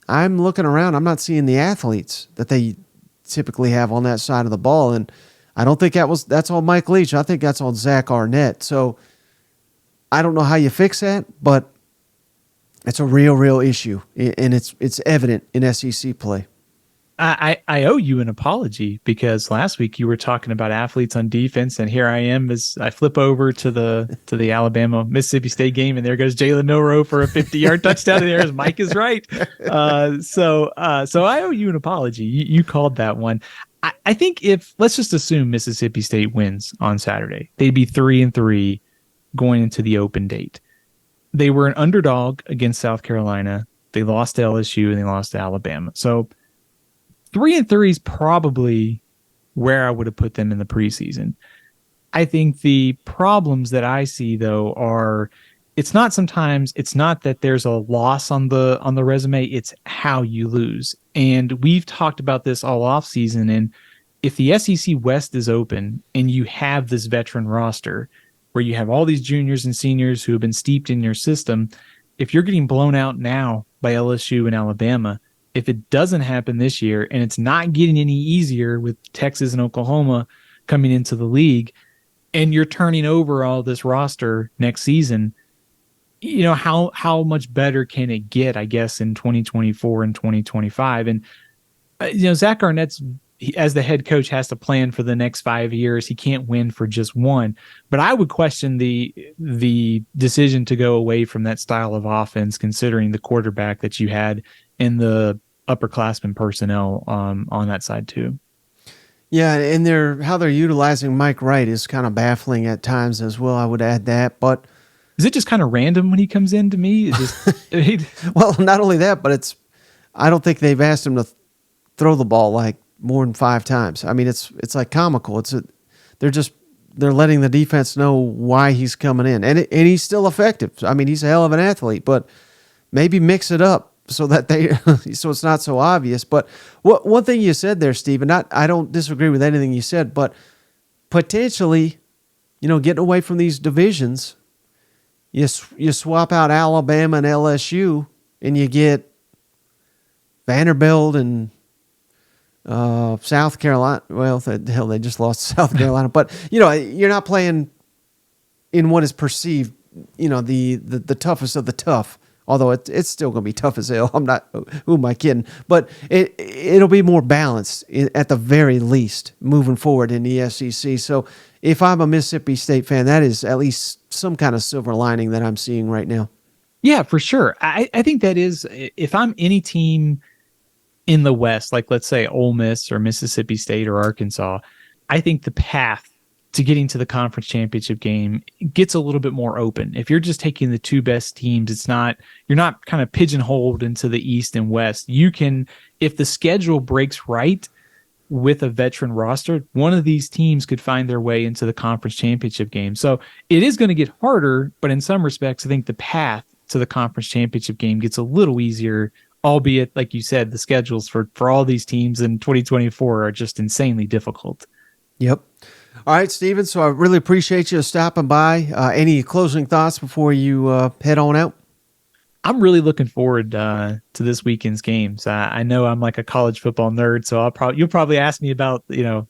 I'm looking around. I'm not seeing the athletes that they typically have on that side of the ball. And I don't think that's on Mike Leach. I think that's on Zach Arnett. So I don't know how you fix that, but it's a real issue, and it's evident in SEC play. I owe you an apology because last week you were talking about athletes on defense, and here I am as I flip over to the Alabama Mississippi State game, and there goes Jalen Milroe for a 50-yard touchdown. And there's Mike is right. So I owe you an apology. You called that one. I think let's just assume Mississippi State wins on Saturday, they'd be 3-3 going into the open date. They were an underdog against South Carolina. They lost to LSU and they lost to Alabama. So 3-3 is probably where I would have put them in the preseason. I think the problems that I see though are it's not that there's a loss on the resume, it's how you lose. And we've talked about this all off season. And if the SEC West is open and you have this veteran roster where you have all these juniors and seniors who have been steeped in your system, if you're getting blown out now by LSU and Alabama, if it doesn't happen this year and it's not getting any easier with Texas and Oklahoma coming into the league and you're turning over all this roster next season, you know, how much better can it get, I guess, in 2024 and 2025? And, Zach Arnett's, as the head coach, has to plan for the next 5 years. He can't win for just one. But I would question the decision to go away from that style of offense, considering the quarterback that you had in the upperclassmen personnel on that side too. Yeah, and how they're utilizing Mike Wright is kind of baffling at times as well. I would add that, but is it just kind of random when he comes in to me? Well, not only that, but I don't think they've asked him to throw the ball like more than 5 times. I mean, it's like comical. They're letting the defense know why he's coming in, and he's still effective. I mean, he's a hell of an athlete, but maybe mix it up so that so it's not so obvious. But one thing you said there, Stephen, I don't disagree with anything you said, but potentially, getting away from these divisions, you swap out Alabama and LSU, and you get Vanderbilt and South Carolina. Well, they just lost to South Carolina, but you're not playing in what is perceived, the toughest of the tough. Although it's still going to be tough as hell. Who am I kidding? But it'll be more balanced at the very least moving forward in the SEC. So if I'm a Mississippi State fan, that is at least some kind of silver lining that I'm seeing right now. Yeah, for sure. I think that is, if I'm any team in the West, like let's say Ole Miss or Mississippi State or Arkansas, I think the path to getting to the conference championship game gets a little bit more open. If you're just taking the 2 best teams, you're not kind of pigeonholed into the East and West. You can, if the schedule breaks right with a veteran roster, one of these teams could find their way into the conference championship game. So it is going to get harder, but in some respects, I think the path to the conference championship game gets a little easier, albeit, like you said, the schedules for all these teams in 2024 are just insanely difficult. Yep. All right, Stephen, so I really appreciate you stopping by. Any closing thoughts before you head on out? I'm really looking forward to this weekend's games. I know I'm like a college football nerd, so you'll probably ask me about the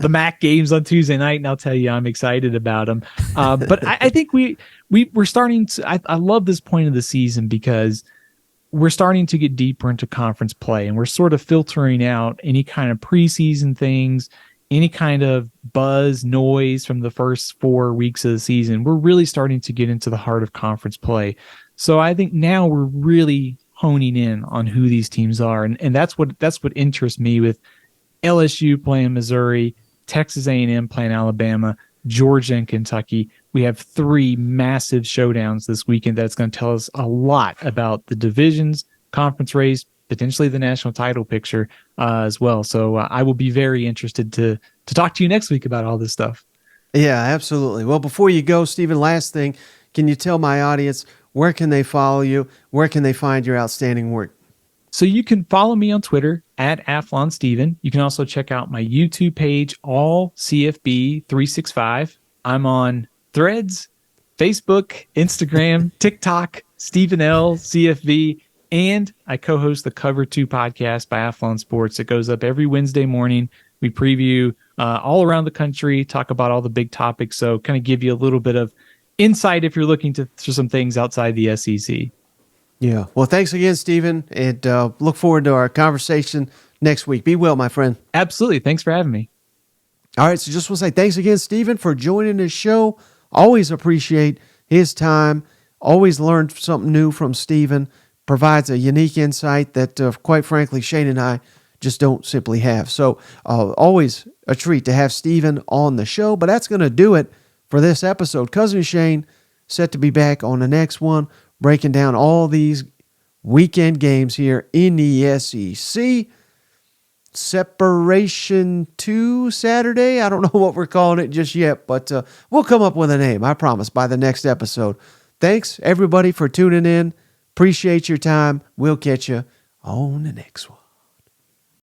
MAC games on Tuesday night, and I'll tell you I'm excited about them. But I think we're starting to. I love this point of the season because we're starting to get deeper into conference play, and we're sort of filtering out any kind of preseason things, any kind of buzz, noise from the first 4 weeks of the season. We're really starting to get into the heart of conference play. So I think now we're really honing in on who these teams are. And that's what interests me with LSU playing Missouri, Texas A&M playing Alabama, Georgia and Kentucky. We have 3 massive showdowns this weekend that's going to tell us a lot about the divisions, conference race, potentially the national title picture as well. So I will be very interested to talk to you next week about all this stuff. Yeah, absolutely. Well, before you go, Stephen, last thing, can you tell my audience, where can they follow you? Where can they find your outstanding work? So you can follow me on Twitter at Athlon Steven. You can also check out my YouTube page, All CFB 365. I'm on Threads, Facebook, Instagram, TikTok, Stephen L. CFB. And I co-host the Cover 2 podcast by Athlon Sports. It goes up every Wednesday morning. We preview all around the country, talk about all the big topics. So kind of give you a little bit of insight if you're looking to some things outside the SEC. Yeah. Well, thanks again, Stephen, and look forward to our conversation next week. Be well, my friend. Absolutely. Thanks for having me. All right. So just want to say thanks again, Stephen, for joining the show. Always appreciate his time. Always learn something new from Stephen. Provides a unique insight that, quite frankly, Shane and I just don't simply have. So always a treat to have Stephen on the show. But that's going to do it for this episode. Cousin Shane set to be back on the next one, breaking down all these weekend games here in the SEC. Separation 2 Saturday. I don't know what we're calling it just yet, but we'll come up with a name, I promise, by the next episode. Thanks, everybody, for tuning in. Appreciate your time. We'll catch you on the next one.